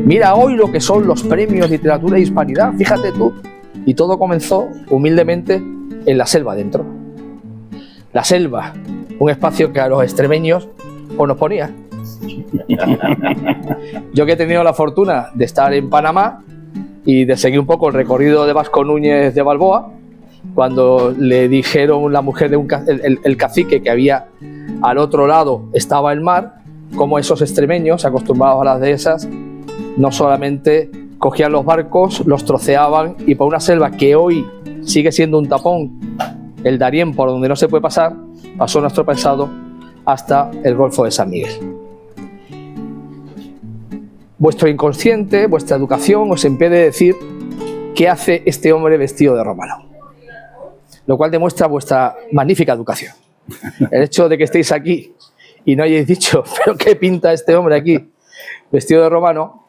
Mira hoy lo que son los premios Literatura e Hispanidad, fíjate tú. Y todo comenzó humildemente en la selva adentro. La selva, un espacio que a los extremeños pues nos ponía. Yo que he tenido la fortuna de estar en Panamá y de seguir un poco el recorrido de Vasco Núñez de Balboa, cuando le dijeron la mujer de el cacique que había al otro lado estaba el mar, como esos extremeños acostumbrados a las dehesas, no solamente cogían los barcos, los troceaban y por una selva que hoy sigue siendo un tapón, el Darién, por donde no se puede pasar, pasó nuestro pasado hasta el Golfo de San Miguel. Vuestro inconsciente, vuestra educación os impide decir qué hace este hombre vestido de romano, lo cual demuestra vuestra magnífica educación. El hecho de que estéis aquí y no hayáis dicho, pero ¿qué pinta este hombre aquí vestido de romano?,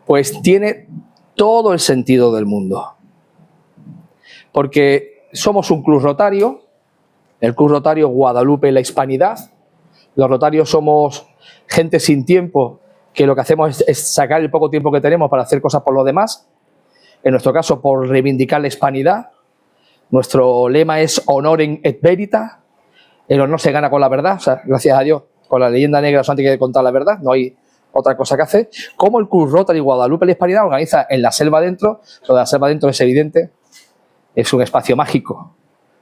pues tiene todo el sentido del mundo. Porque somos un club rotario, el Club Rotario Guadalupe la Hispanidad. Los rotarios somos gente sin tiempo, que lo que hacemos es sacar el poco tiempo que tenemos para hacer cosas por los demás. En nuestro caso, por reivindicar la hispanidad. Nuestro lema es Honorem et Verita. El honor se gana con la verdad. O sea, gracias a Dios, con la leyenda negra os han tenido que contar la verdad. No hay otra cosa que hacer. Como el Club Rotary Guadalupe la Hispanidad organiza en la selva adentro. Lo de la selva adentro es evidente. Es un espacio mágico.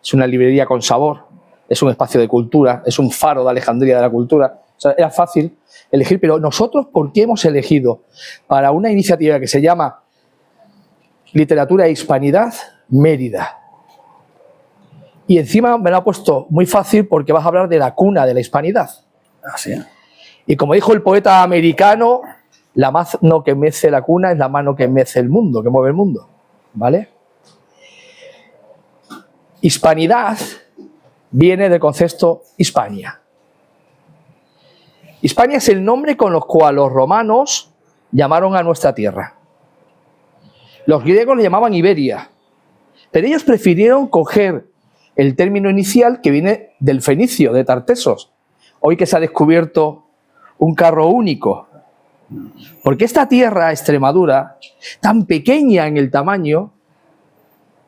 Es una librería con sabor. Es un espacio de cultura. Es un faro de Alejandría de la cultura. O sea, era fácil elegir, pero nosotros, ¿por qué hemos elegido para una iniciativa que se llama Literatura e Hispanidad, Mérida? Y encima me lo ha puesto muy fácil porque vas a hablar de la cuna de la hispanidad. Así. Y como dijo el poeta americano, la mano que mece la cuna es la mano que mece el mundo, que mueve el mundo, ¿vale? Hispanidad viene del concepto Hispania. Hispania es el nombre con el cual los romanos llamaron a nuestra tierra. Los griegos le llamaban Iberia, pero ellos prefirieron coger el término inicial que viene del fenicio, de Tartesos, hoy que se ha descubierto un carro único. Porque esta tierra, Extremadura, tan pequeña en el tamaño,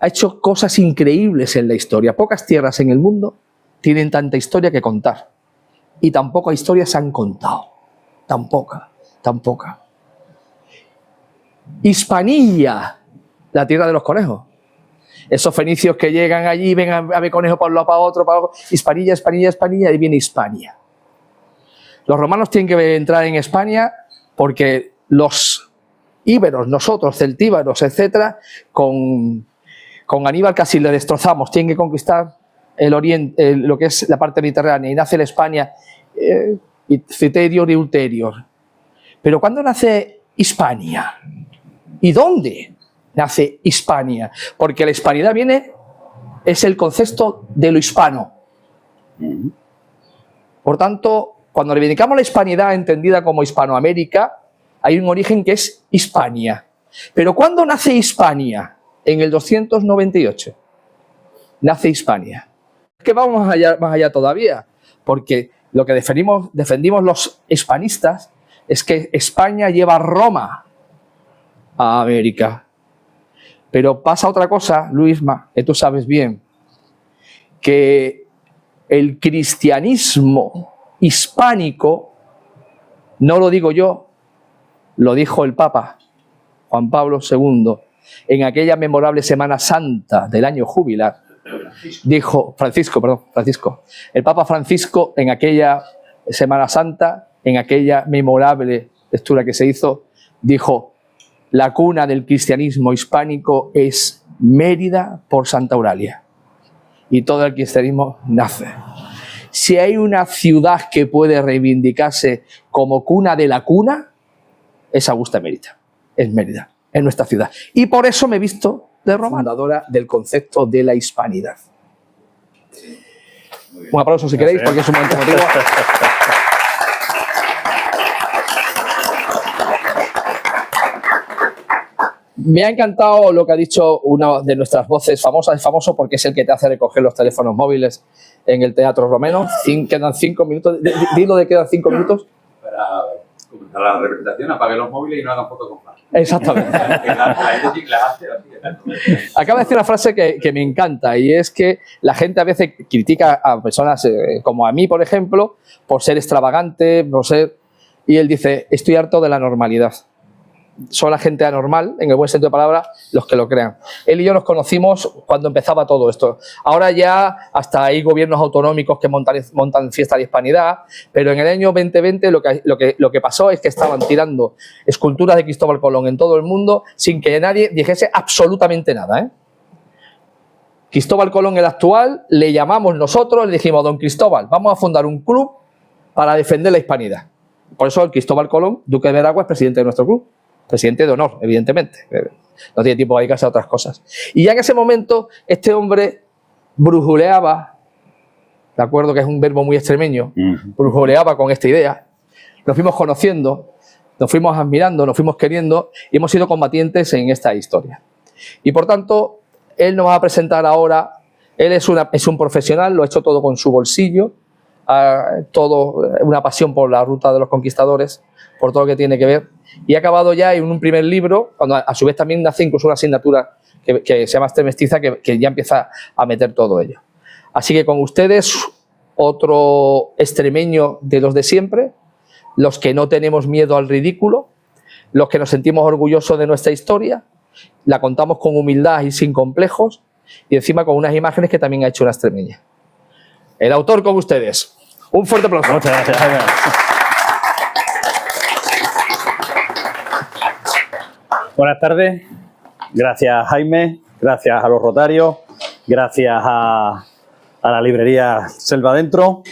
ha hecho cosas increíbles en la historia. Pocas tierras en el mundo tienen tanta historia que contar. Y tan pocas historias se han contado. Tan poca, tan poca. Hispanilla, la tierra de los conejos. Esos fenicios que llegan allí, ven a ver conejos para un lado, para otro. Hispanilla, Hispanilla, Hispanilla, y viene Hispania. Los romanos tienen que entrar en España porque los íberos, nosotros, celtíbaros, etcétera, con Aníbal casi le destrozamos. Tienen que conquistar el oriente, lo que es la parte mediterránea, y nace la España Citerior y Ulterior. Pero ¿cuándo nace Hispania? ¿Y dónde nace Hispania? Porque la hispanidad es el concepto de lo hispano. Por tanto, cuando reivindicamos la hispanidad entendida como Hispanoamérica, hay un origen que es Hispania. Pero ¿cuándo nace Hispania? En el 298. Nace Hispania. Es que vamos más allá todavía, porque lo que defendimos los hispanistas es que España lleva Roma a América. Pero pasa otra cosa, Luisma, que tú sabes bien, que el cristianismo hispánico, no lo digo yo, lo dijo el Papa Juan Pablo II en aquella memorable Semana Santa del año jubilar. Dijo Francisco. El Papa Francisco en aquella Semana Santa, en aquella memorable lectura que se hizo, dijo: la cuna del cristianismo hispánico es Mérida por Santa Eulalia. Y todo el cristianismo nace. Si hay una ciudad que puede reivindicarse como cuna de la cuna, es Augusta Mérida, es Mérida. en nuestra ciudad. Y por eso me he visto de romano, fundadora del concepto de la hispanidad. Un aplauso si queréis, porque es un momento emotivo. Me ha encantado lo que ha dicho una de nuestras voces famosas. Es famoso porque es el que te hace recoger los teléfonos móviles en el Teatro Romano. Quedan 5 minutos. Dilo de quedan 5 minutos. Para comenzar la representación, apague los móviles y no hagan fotos con más. Exactamente. Acaba de decir una frase que me encanta, y es que la gente a veces critica a personas como a mí, por ejemplo, por ser extravagante, por ser... Y él dice, estoy harto de la normalidad. Son la gente anormal, en el buen sentido de palabra, los que lo crean. Él y yo nos conocimos cuando empezaba todo esto. Ahora ya hasta hay gobiernos autonómicos que montan fiesta de hispanidad, pero en el año 2020 lo que pasó es que estaban tirando esculturas de Cristóbal Colón en todo el mundo sin que nadie dijese absolutamente nada, ¿eh? Cristóbal Colón, el actual, le llamamos nosotros, le dijimos, don Cristóbal, vamos a fundar un club para defender la hispanidad. Por eso el Cristóbal Colón, duque de Veragua, es presidente de nuestro club. Presidente de honor, evidentemente. No tiene tiempo de dedicarse a otras cosas. Y ya en ese momento, este hombre brujuleaba, de acuerdo que es un verbo muy extremeño, brujuleaba con esta idea. Nos fuimos conociendo, nos fuimos admirando, nos fuimos queriendo y hemos sido combatientes en esta historia. Y por tanto, él nos va a presentar ahora, él es un profesional, lo ha hecho todo con su bolsillo, todo una pasión por la ruta de los conquistadores, por todo lo que tiene que ver. Y ha acabado ya en un primer libro, cuando a su vez también nace incluso una asignatura que se llama Extreme Mestiza, que ya empieza a meter todo ello. Así que con ustedes, otro extremeño de los de siempre, los que no tenemos miedo al ridículo, los que nos sentimos orgullosos de nuestra historia, la contamos con humildad y sin complejos, y encima con unas imágenes que también ha hecho una extremeña. El autor con ustedes. Un fuerte aplauso. Muchas gracias, Jaime. Buenas tardes, gracias Jaime, gracias a los Rotarios, gracias a la librería Selva Adentro.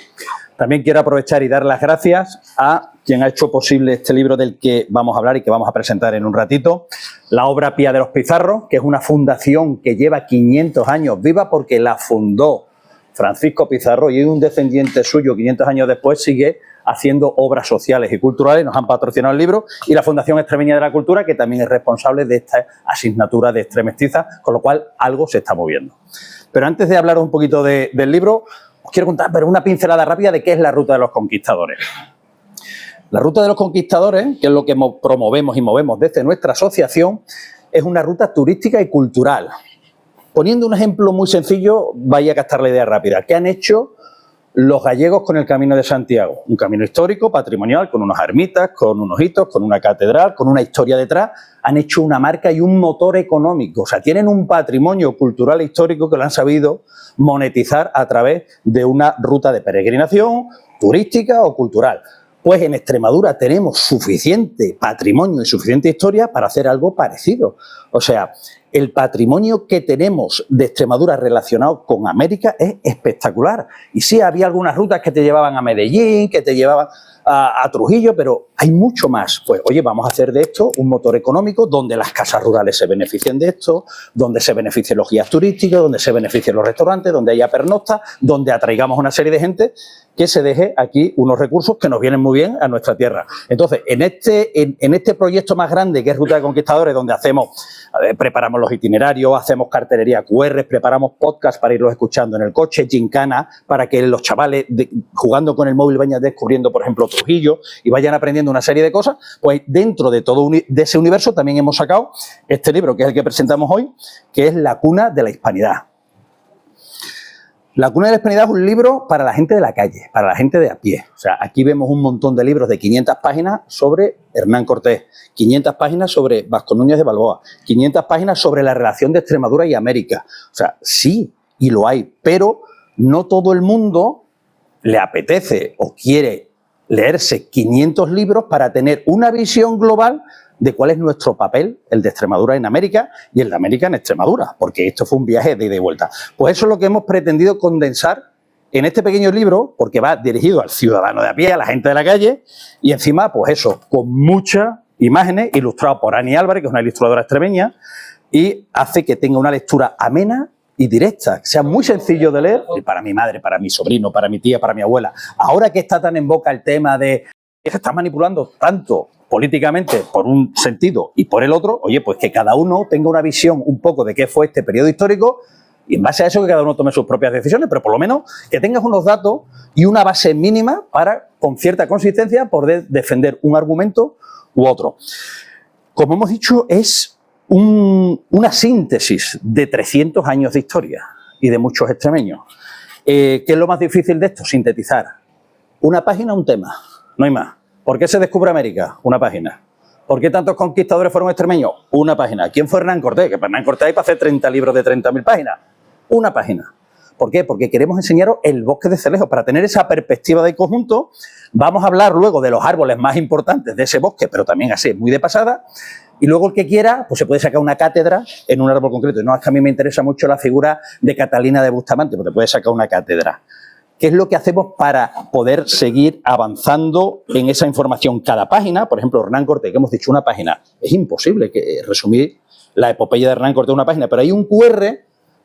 También quiero aprovechar y dar las gracias a quien ha hecho posible este libro del que vamos a hablar y que vamos a presentar en un ratito, la obra Pía de los Pizarros, que es una fundación que lleva 500 años viva porque la fundó Francisco Pizarro y un descendiente suyo 500 años después sigue haciendo obras sociales y culturales. Nos han patrocinado el libro, y la Fundación Extremeña de la Cultura, que también es responsable de esta asignatura de Extreme Mestiza, con lo cual algo se está moviendo. Pero antes de hablaros un poquito del libro, os quiero contar una pincelada rápida de qué es la Ruta de los Conquistadores. La Ruta de los Conquistadores, que es lo que promovemos y movemos desde nuestra asociación, es una ruta turística y cultural. Poniendo un ejemplo muy sencillo, vaya a captar la idea rápida. ¿Qué han hecho los gallegos con el Camino de Santiago? Un camino histórico, patrimonial, con unas ermitas, con unos hitos, con una catedral, con una historia detrás. Han hecho una marca y un motor económico. O sea, tienen un patrimonio cultural e histórico que lo han sabido monetizar a través de una ruta de peregrinación turística o cultural. Pues en Extremadura tenemos suficiente patrimonio y suficiente historia para hacer algo parecido. O sea, el patrimonio que tenemos de Extremadura relacionado con América es espectacular. Y sí, había algunas rutas que te llevaban a Medellín, que te llevaban a Trujillo, pero hay mucho más. Pues, oye, vamos a hacer de esto un motor económico donde las casas rurales se beneficien de esto, donde se beneficien los guías turísticos, donde se beneficien los restaurantes, donde haya pernoctas, donde atraigamos una serie de gente que se deje aquí unos recursos que nos vienen muy bien a nuestra tierra. Entonces, en este proyecto más grande, que es Ruta de Conquistadores, donde preparamos los itinerarios, hacemos cartelería QR, preparamos podcasts para irlos escuchando en el coche, gincana, para que los chavales, jugando con el móvil, vayan descubriendo, por ejemplo, Trujillo y vayan aprendiendo una serie de cosas. Pues dentro de todo de ese universo también hemos sacado este libro, que es el que presentamos hoy, que es La cuna de la hispanidad. La cuna de la hispanidad es un libro para la gente de la calle, para la gente de a pie. O sea, aquí vemos un montón de libros de 500 páginas sobre Hernán Cortés, 500 páginas sobre Vasco Núñez de Balboa, 500 páginas sobre la relación de Extremadura y América. O sea, sí, y lo hay, pero no todo el mundo le apetece o quiere leerse 500 libros para tener una visión global de cuál es nuestro papel, el de Extremadura en América y el de América en Extremadura, porque esto fue un viaje de ida y vuelta. Pues eso es lo que hemos pretendido condensar en este pequeño libro, porque va dirigido al ciudadano de a pie, a la gente de la calle, y encima, pues eso, con mucha imágenes, ilustrado por Ani Álvarez, que es una ilustradora extremeña, y hace que tenga una lectura amena y directa, que sea muy sencillo de leer, y para mi madre, para mi sobrino, para mi tía, para mi abuela. Ahora que está tan en boca el tema de que se está manipulando tanto políticamente por un sentido y por el otro, oye, pues que cada uno tenga una visión un poco de qué fue este periodo histórico y en base a eso que cada uno tome sus propias decisiones, pero por lo menos que tengas unos datos y una base mínima para, con cierta consistencia, poder defender un argumento u otro. Como hemos dicho, es una síntesis de 300 años de historia y de muchos extremeños. ¿Qué es lo más difícil de esto? Sintetizar. Una página, un tema, no hay más. ¿Por qué se descubre América? Una página. ¿Por qué tantos conquistadores fueron extremeños? Una página. ¿Quién fue Hernán Cortés? Que Hernán Cortés hay para hacer 30 libros de 30.000 páginas. Una página. ¿Por qué? Porque queremos enseñaros el bosque de Celejo. Para tener esa perspectiva de conjunto, vamos a hablar luego de los árboles más importantes de ese bosque, pero también así, muy de pasada. Y luego el que quiera, pues se puede sacar una cátedra en un árbol concreto. Y no, es que a mí me interesa mucho la figura de Catalina de Bustamante, porque te puedes sacar una cátedra. ¿Qué es lo que hacemos para poder seguir avanzando en esa información? Cada página, por ejemplo, Hernán Cortés, que hemos dicho una página, es imposible resumir la epopeya de Hernán Cortés en una página, pero hay un QR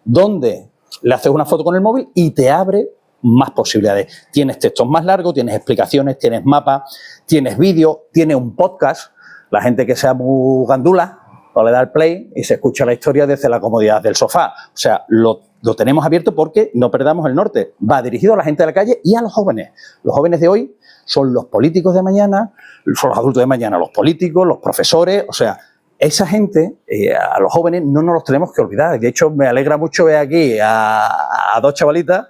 donde le haces una foto con el móvil y te abre más posibilidades. Tienes textos más largos, tienes explicaciones, tienes mapas, tienes vídeo, tienes un podcast. La gente que sea muy gandula, o le da el play y se escucha la historia desde la comodidad del sofá. O sea, lo tenemos abierto porque no perdamos el norte. Va dirigido a la gente de la calle y a los jóvenes. Los jóvenes de hoy son los políticos de mañana, son los adultos de mañana, los políticos, los profesores. O sea, esa gente, a los jóvenes, no nos los tenemos que olvidar. De hecho, me alegra mucho ver aquí a dos chavalitas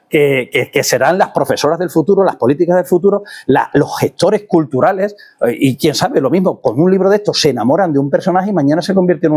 que serán las profesoras del futuro, las políticas del futuro, los gestores culturales, y quién sabe, lo mismo, con un libro de estos se enamoran de un personaje y mañana se convierte en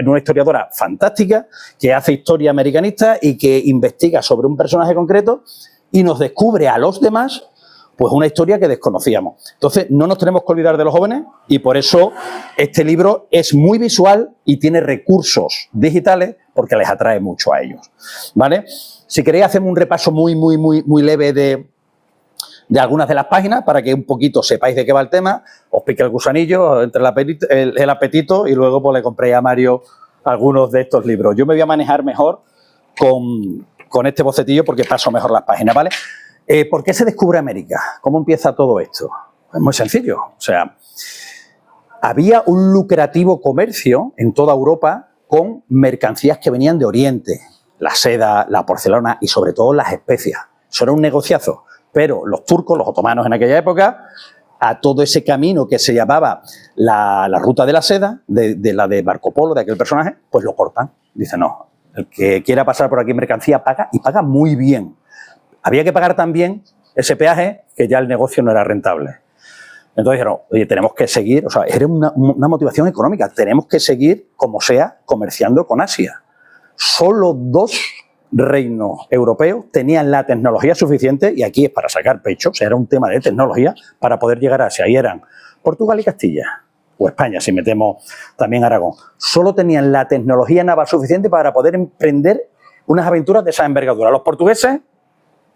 una historiadora fantástica que hace historia americanista y que investiga sobre un personaje concreto y nos descubre a los demás pues una historia que desconocíamos. Entonces, no nos tenemos que olvidar de los jóvenes y por eso este libro es muy visual y tiene recursos digitales porque les atrae mucho a ellos, ¿vale? Si queréis, hacemos un repaso muy leve de algunas de las páginas para que un poquito sepáis de qué va el tema, os pique el gusanillo, entre el apetito y luego pues, le compré a Mario algunos de estos libros. Yo me voy a manejar mejor con este bocetillo porque paso mejor las páginas, ¿vale? ¿Por qué se descubre América? ¿Cómo empieza todo esto? Es muy sencillo. O sea, había un lucrativo comercio en toda Europa con mercancías que venían de Oriente. La seda, la porcelana y sobre todo las especias. Eso era un negociazo. Pero los turcos, los otomanos en aquella época, a todo ese camino que se llamaba la ruta de la seda, de la de Marco Polo, de aquel personaje, pues lo cortan. Dice, no, el que quiera pasar por aquí mercancía paga y paga muy bien. Había que pagar también ese peaje que ya el negocio no era rentable. Entonces dijeron, oye, tenemos que seguir, o sea, era una motivación económica, tenemos que seguir, como sea, comerciando con Asia. Solo 2 reinos europeos tenían la tecnología suficiente, y aquí es para sacar pecho, o sea, era un tema de tecnología, para poder llegar a Asia. Y eran Portugal y Castilla, o España, si metemos también Aragón. Solo tenían la tecnología naval suficiente para poder emprender unas aventuras de esa envergadura. Los portugueses,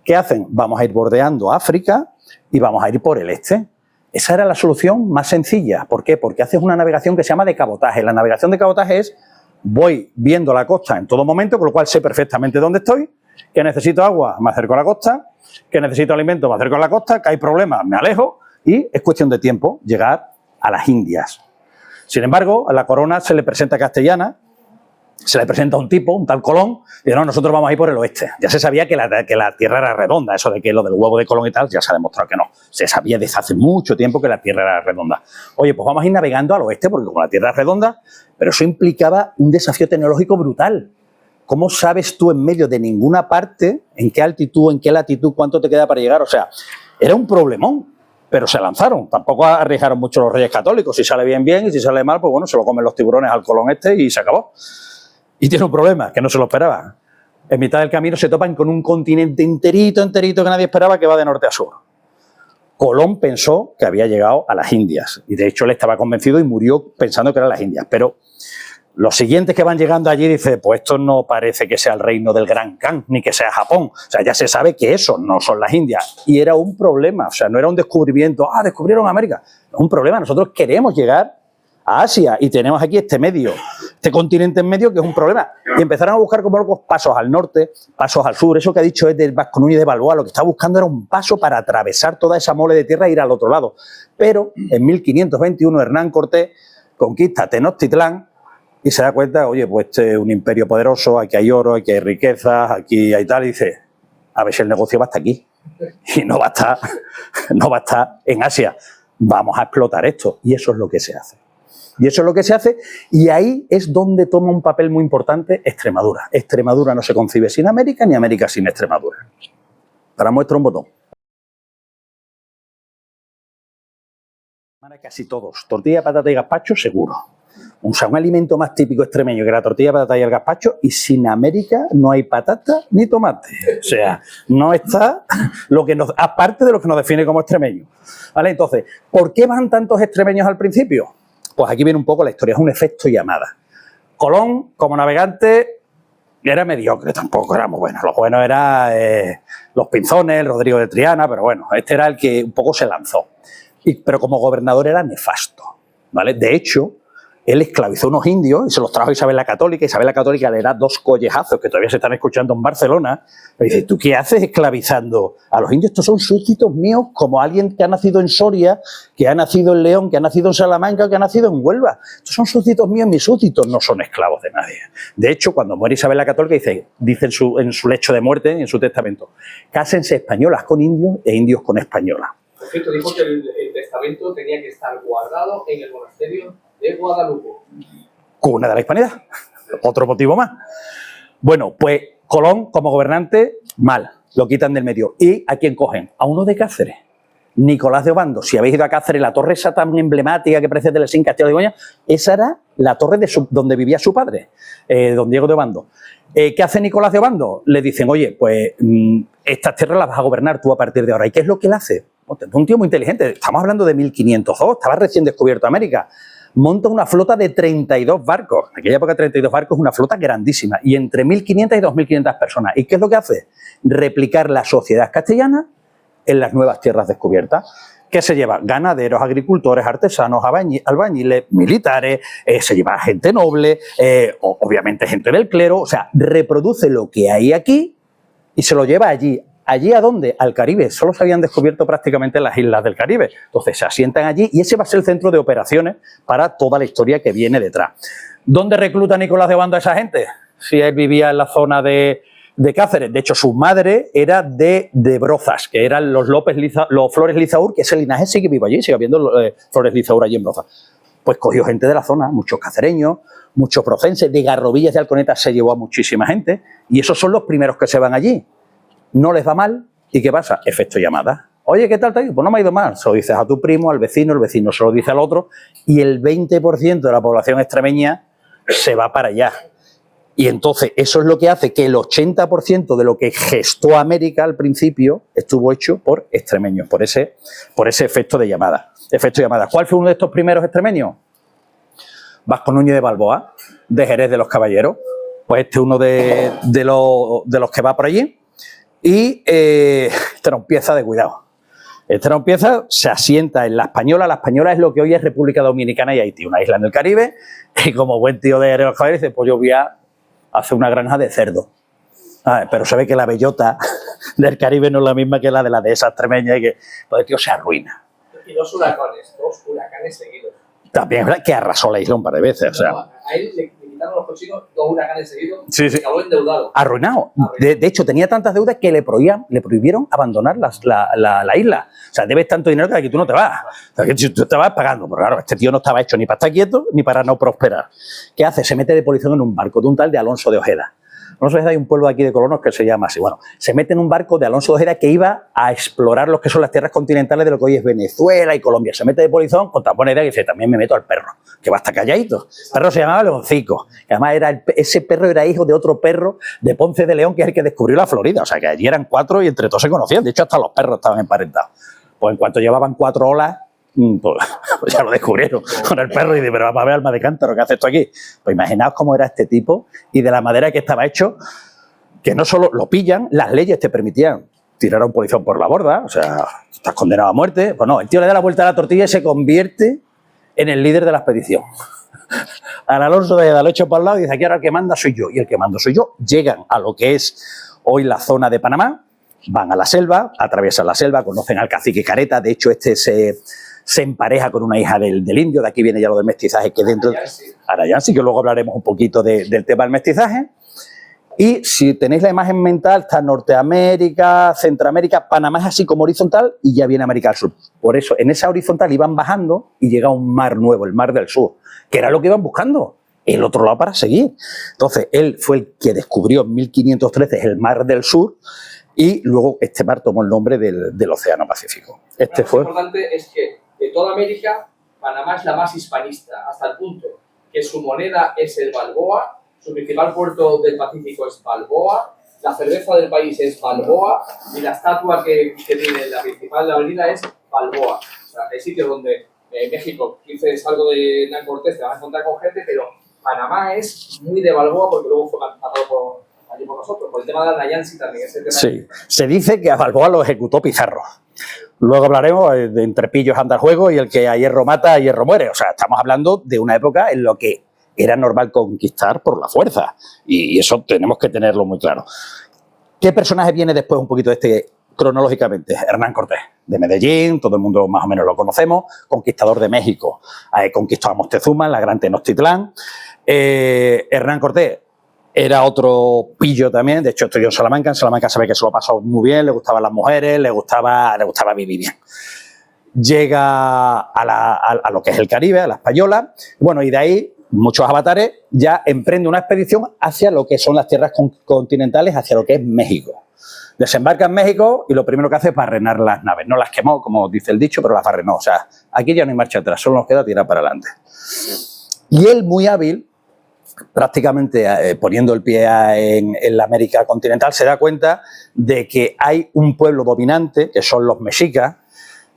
¿qué hacen? Vamos a ir bordeando África y vamos a ir por el este. Esa era la solución más sencilla. ¿Por qué? Porque haces una navegación que se llama de cabotaje. La navegación de cabotaje es voy viendo la costa en todo momento, con lo cual sé perfectamente dónde estoy, que necesito agua, me acerco a la costa, que necesito alimento, me acerco a la costa, que hay problemas, me alejo y es cuestión de tiempo llegar a las Indias. Sin embargo, a la corona se le presenta castellana, se le presenta un tipo, un tal Colón, y dice, no, nosotros vamos a ir por el oeste. Ya se sabía que la Tierra era redonda, eso de que lo del huevo de Colón y tal, ya se ha demostrado que no. Se sabía desde hace mucho tiempo que la Tierra era redonda. Oye, pues vamos a ir navegando al oeste, porque como la Tierra es redonda, pero eso implicaba un desafío tecnológico brutal. ¿Cómo sabes tú en medio de ninguna parte en qué altitud, en qué latitud, cuánto te queda para llegar? O sea, era un problemón, pero se lanzaron. Tampoco arriesgaron mucho los reyes católicos. Si sale bien, bien, y si sale mal, pues bueno, se lo comen los tiburones al Colón este y se acabó. Y tiene un problema, que no se lo esperaba. En mitad del camino se topan con un continente enterito que nadie esperaba, que va de norte a sur. Colón pensó que había llegado a las Indias. Y de hecho él estaba convencido y murió pensando que eran las Indias. Pero los siguientes que van llegando allí dicen, pues esto no parece que sea el reino del Gran Khan, ni que sea Japón. O sea, ya se sabe que eso no son las Indias. Y era un problema, o sea, no era un descubrimiento, descubrieron América. Es un problema, nosotros queremos llegar a Asia y tenemos aquí este medio, este continente en medio que es un problema. Y empezaron a buscar como locos pasos al norte, pasos al sur. Eso que ha dicho es del Vasco Núñez de Balboa, lo que está buscando era un paso para atravesar toda esa mole de tierra e ir al otro lado. Pero en 1521 Hernán Cortés conquista Tenochtitlán y se da cuenta, oye, pues este es un imperio poderoso, aquí hay oro, aquí hay riquezas, aquí hay tal, y dice, a ver si el negocio va hasta aquí. Y no va a estar en Asia. Vamos a explotar esto. Y eso es lo que se hace. Y eso es lo que se hace, y ahí es donde toma un papel muy importante Extremadura. Extremadura no se concibe sin América, ni América sin Extremadura. Ahora muestro un botón. Casi todos. Tortilla, patata y gazpacho, seguro. O sea, un alimento más típico extremeño que la tortilla, patata y el gazpacho, y sin América no hay patata ni tomate. O sea, no está lo que nos, aparte de lo que nos define como extremeños. ¿Vale? Entonces, ¿por qué van tantos extremeños al principio? Pues aquí viene un poco la historia, es un efecto llamada. Colón, como navegante, era mediocre, tampoco era muy bueno. Los buenos eran los Pinzones, el Rodrigo de Triana, pero bueno, este era el que un poco se lanzó. Pero como gobernador era nefasto, ¿vale? De hecho, él esclavizó unos indios y se los trajo a Isabel la Católica. Isabel la Católica le da 2 collejazos que todavía se están escuchando en Barcelona. Le dice, ¿tú qué haces esclavizando a los indios? Estos son súbditos míos, como alguien que ha nacido en Soria, que ha nacido en León, que ha nacido en Salamanca, que ha nacido en Huelva. Estos son súbditos míos, mis súbditos no son esclavos de nadie. De hecho, cuando muere Isabel la Católica, dice en su lecho de muerte, en su testamento, cásense españolas con indios e indios con españolas. Por cierto, dijo que el testamento tenía que estar guardado en el monasterio de Guadalupe. Cuna de la Hispanidad. Otro motivo más. Bueno, pues Colón, como gobernante, mal. Lo quitan del medio. ¿Y a quién cogen? A uno de Cáceres. Nicolás de Obando. Si habéis ido a Cáceres, la torre esa tan emblemática que parece del Sin Castillo de Goña, esa era la torre donde vivía su padre, don Diego de Obando. ¿Qué hace Nicolás de Obando? Le dicen, oye, pues estas tierras las vas a gobernar tú a partir de ahora. ¿Y qué es lo que él hace? Un tío muy inteligente. Estamos hablando de 1502, estaba recién descubierto América. Monta una flota de 32 barcos. En aquella época 32 barcos es una flota grandísima. Y entre 1.500 y 2.500 personas. ¿Y qué es lo que hace? Replicar la sociedad castellana en las nuevas tierras descubiertas. ¿Qué se lleva? Ganaderos, agricultores, artesanos, albañiles, militares, se lleva gente noble, obviamente gente del clero. O sea, reproduce lo que hay aquí y se lo lleva allí. ¿Allí a dónde? Al Caribe. Solo se habían descubierto prácticamente las islas del Caribe. Entonces se asientan allí y ese va a ser el centro de operaciones para toda la historia que viene detrás. ¿Dónde recluta Nicolás de Obando a esa gente? Si él vivía en la zona de Cáceres. De hecho, su madre era de Brozas, que eran los Flores Lizaur, que ese linaje sigue vivo allí, sigue habiendo Flores Lizaur allí en Brozas. Pues cogió gente de la zona, muchos cacereños, muchos procenses, de Garrovillas de Alconeta se llevó a muchísima gente y esos son los primeros que se van allí. No les va mal, ¿y qué pasa? Efecto llamada. Oye, ¿qué tal te ha ido? Pues no me ha ido mal. Se lo dices a tu primo, al vecino, el vecino se lo dice al otro y el 20% de la población extremeña se va para allá. Y entonces eso es lo que hace que el 80% de lo que gestó América al principio estuvo hecho por extremeños, por ese efecto de llamada. ¿Cuál fue uno de estos primeros extremeños? Vasco Núñez de Balboa, de Jerez de los Caballeros. Pues este es uno de los que va por allí. Y este no empieza de cuidado. Este no empieza, se asienta en La Española. La Española es lo que hoy es República Dominicana y Haití, una isla en el Caribe. Y como buen tío de los Caballeros dice, pues yo voy a hacer una granja de cerdo. Pero se ve que la bellota del Caribe no es la misma que la de esa extremeña y que pues el tío se arruina. Y dos huracanes seguidos. También es verdad que arrasó la isla un par de veces. O sea, a él le quitaron los cochinos 2 huracanes seguidos. Sí. Se acabó endeudado. Arruinado. De hecho, tenía tantas deudas que le prohibieron abandonar la isla. O sea, debes tanto dinero que de aquí tú no te vas. O sea, que tú te vas pagando. Pero claro, este tío no estaba hecho ni para estar quieto ni para no prosperar. ¿Qué hace? Se mete de polizón en un barco de un tal de Alonso de Ojeda. Alonso de Ojeda hay un pueblo de aquí de Colonos que se llama así. Bueno, se mete en un barco de Alonso de Ojeda que iba a explorar lo que son las tierras continentales de lo que hoy es Venezuela y Colombia. Se mete de polizón con tan buena idea que dice, también me meto al perro, que va a estar calladito. El perro se llamaba Leoncico, que además ese perro era hijo de otro perro de Ponce de León, que es el que descubrió la Florida. O sea, que allí eran 4 y entre todos se conocían. De hecho, hasta los perros estaban emparentados. Pues en cuanto llevaban 4 olas, pues ya lo descubrieron con el perro y dice, pero vamos a ver, alma de cántaro, ¿qué haces tú aquí? Pues imaginaos cómo era este tipo y de la madera que estaba hecho, que no solo lo pillan, las leyes te permitían tirar a un polizón por la borda, o sea, estás condenado a muerte. Pues no, el tío le da la vuelta a la tortilla y se convierte en el líder de la expedición. Al Alonso de lo hecho por el lado y dice, aquí ahora el que manda soy yo, y el que mando soy yo. Llegan a lo que es hoy la zona de Panamá, van a la selva, atraviesan la selva, conocen al cacique Careta, de hecho este se empareja con una hija del indio, de aquí viene ya lo del mestizaje que dentro... Arayán, sí que luego hablaremos un poquito del tema del mestizaje. Y si tenéis la imagen mental, está Norteamérica, Centroamérica, Panamá es así como horizontal y ya viene América del Sur. Por eso, en esa horizontal iban bajando y llega un mar nuevo, el Mar del Sur, que era lo que iban buscando, el otro lado para seguir. Entonces, él fue el que descubrió en 1513 el Mar del Sur y luego este mar tomó el nombre del Océano Pacífico. Lo importante es que de toda América, Panamá es la más hispanista, hasta el punto que su moneda es el Balboa. Su principal puerto del Pacífico es Balboa, la cerveza del país es Balboa y la estatua que tiene la principal avenida es Balboa. O sea, el sitio donde México, dices algo de Hernán Cortés, te vas a encontrar con gente, pero Panamá es muy de Balboa porque luego fue matado allí por nosotros, por el tema de la Nayansi también. Ese tema. Sí, se dice que a Balboa lo ejecutó Pizarro. Luego hablaremos de entre pillos anda el juego y el que a hierro mata, a hierro muere. O sea, estamos hablando de una época en la que era normal conquistar por la fuerza y eso tenemos que tenerlo muy claro. ¿Qué personaje viene después un poquito cronológicamente? Hernán Cortés, de Medellín, todo el mundo más o menos lo conocemos, conquistador de México, conquistó a Moctezuma, la gran Tenochtitlán. Hernán Cortés era otro pillo también, de hecho estudió en Salamanca sabe que se lo pasó muy bien, le gustaban las mujeres, le gustaba vivir bien. Llega a lo que es el Caribe, a la Española, bueno, y de ahí muchos avatares, ya emprende una expedición hacia lo que son las tierras continentales, hacia lo que es México. Desembarca en México y lo primero que hace es barrenar las naves. No las quemó, como dice el dicho, pero las barrenó. O sea, aquí ya no hay marcha atrás, solo nos queda tirar para adelante. Y él, muy hábil, prácticamente poniendo el pie en la América continental, se da cuenta de que hay un pueblo dominante, que son los mexicas,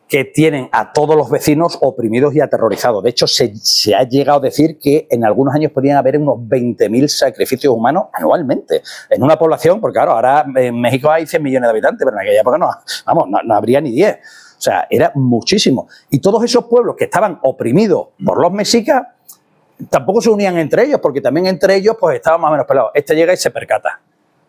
que tienen a todos los vecinos oprimidos y aterrorizados. De hecho, se ha llegado a decir que en algunos años podrían haber unos 20.000 sacrificios humanos anualmente en una población, porque claro, ahora en México hay 100 millones de habitantes, pero en aquella época no habría ni 10. O sea, era muchísimo. Y todos esos pueblos que estaban oprimidos por los mexicas tampoco se unían entre ellos, porque también entre ellos pues estaban más o menos pelados. Este llega y se percata.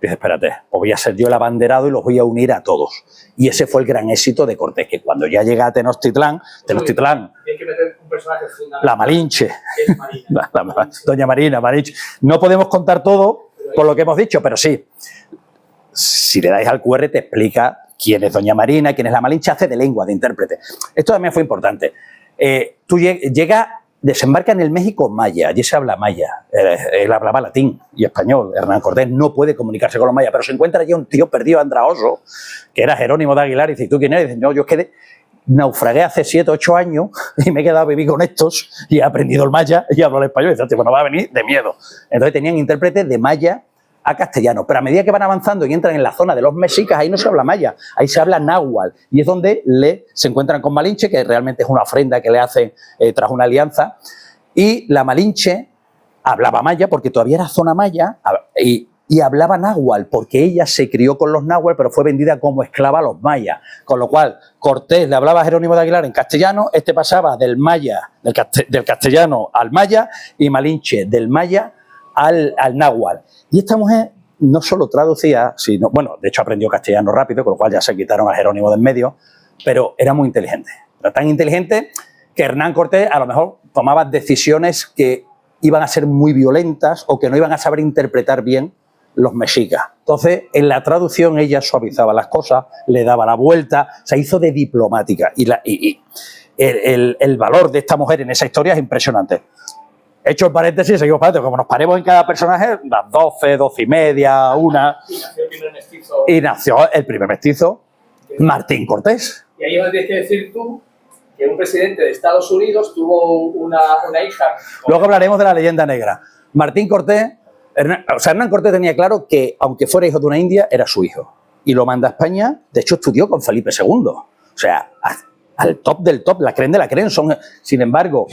Dice, espérate, pues voy a ser yo el abanderado y los voy a unir a todos. Y ese fue el gran éxito de Cortés, que cuando ya llega a Tenochtitlán, Hay que meter un personaje fundamental. La Malinche. Es Marina. Doña Marina, Malinche. No podemos contar todo por lo que hemos dicho, pero sí. Si le dais al QR te explica quién es Doña Marina, quién es la Malinche, hace de lengua, de intérprete. Esto también fue importante. Tú desembarca en el México maya, allí se habla maya, él hablaba latín y español, Hernán Cortés no puede comunicarse con los mayas, pero se encuentra allí un tío perdido andraoso, que era Jerónimo de Aguilar, y dice, ¿tú quién eres? Y dice, no, yo naufragué hace 7 o 8 años y me he quedado a vivir con estos y he aprendido el maya y hablo el español, y dice, bueno, va a venir de miedo. Entonces tenían intérpretes de maya a castellano, pero a medida que van avanzando y entran en la zona de los mexicas, ahí no se habla maya, ahí se habla náhuatl, y es donde se encuentran con Malinche, que realmente es una ofrenda que le hacen tras una alianza, y la Malinche hablaba maya, porque todavía era zona maya, y hablaba náhuatl, porque ella se crió con los náhuatl, pero fue vendida como esclava a los mayas, con lo cual Cortés le hablaba a Jerónimo de Aguilar en castellano, este pasaba del castellano al maya, y Malinche del maya al náhuatl. Y esta mujer no solo traducía, sino, bueno, de hecho aprendió castellano rápido, con lo cual ya se quitaron a Jerónimo de en medio, pero era muy inteligente. Era tan inteligente que Hernán Cortés a lo mejor tomaba decisiones que iban a ser muy violentas o que no iban a saber interpretar bien los mexicas. Entonces, en la traducción ella suavizaba las cosas, le daba la vuelta, se hizo de diplomática. Y el valor de esta mujer en esa historia es impresionante. Hecho el paréntesis, seguimos para adentro. Como nos paremos en cada personaje, las 12, 12 y media, 1. Y nació el primer mestizo, Martín Cortés. Y ahí es donde tienes que decir tú que un presidente de Estados Unidos tuvo una hija. Luego hablaremos de la leyenda negra. Martín Cortés, Hernán Cortés tenía claro que, aunque fuera hijo de una india, era su hijo. Y lo manda a España. De hecho, estudió con Felipe II. O sea, al top del top, la creen de la creen. Sin embargo,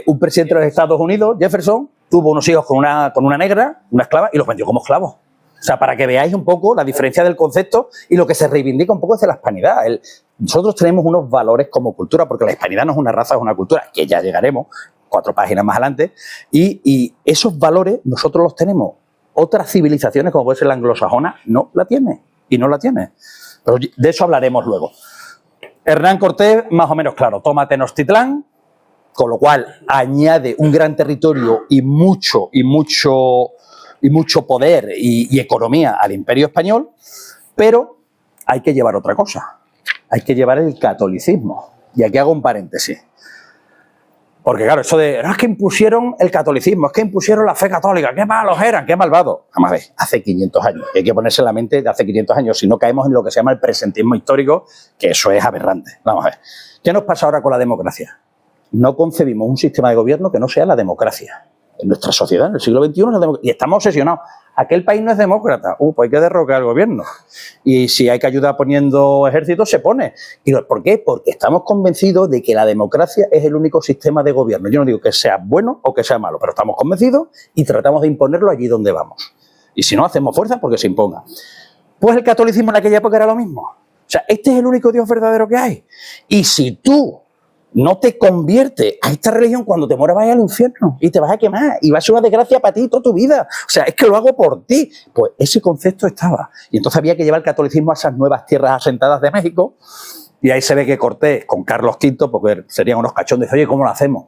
un presidente de los Estados Unidos, Jefferson, tuvo unos hijos con una negra, una esclava, y los vendió como esclavos. O sea, para que veáis un poco la diferencia del concepto y lo que se reivindica un poco es de la hispanidad. Nosotros tenemos unos valores como cultura, porque la hispanidad no es una raza, es una cultura, que ya llegaremos 4 páginas más adelante, y esos valores nosotros los tenemos. Otras civilizaciones, como puede ser la anglosajona, no la tiene, y no la tiene. Pero de eso hablaremos luego. Hernán Cortés, más o menos claro, toma Tenochtitlán, con lo cual añade un gran territorio y mucho poder y economía al Imperio Español, pero hay que llevar otra cosa. Hay que llevar el catolicismo. Y aquí hago un paréntesis. Porque claro, eso de, no es que impusieron el catolicismo, es que impusieron la fe católica, qué malos eran, qué malvados. Vamos a ver, hace 500 años. Y hay que ponerse en la mente de hace 500 años, si no caemos en lo que se llama el presentismo histórico, que eso es aberrante. Vamos a ver. ¿Qué nos pasa ahora con la democracia? No concebimos un sistema de gobierno que no sea la democracia. En nuestra sociedad, en el siglo XXI, y estamos obsesionados. Aquel país no es demócrata. Pues hay que derrocar al gobierno. Y si hay que ayudar poniendo ejércitos, se pone. ¿Y por qué? Porque estamos convencidos de que la democracia es el único sistema de gobierno. Yo no digo que sea bueno o que sea malo, pero estamos convencidos y tratamos de imponerlo allí donde vamos. Y si no, hacemos fuerza porque se imponga. Pues el catolicismo en aquella época era lo mismo. O sea, este es el único Dios verdadero que hay. Y si tú no te convierte a esta religión, cuando te mueras vas al infierno y te vas a quemar y va a ser una desgracia para ti toda tu vida. O sea, es que lo hago por ti. Pues ese concepto estaba. Y entonces había que llevar el catolicismo a esas nuevas tierras asentadas de México. Y ahí se ve que Cortés, con Carlos V, porque serían unos cachondes, dice, oye, ¿cómo lo hacemos?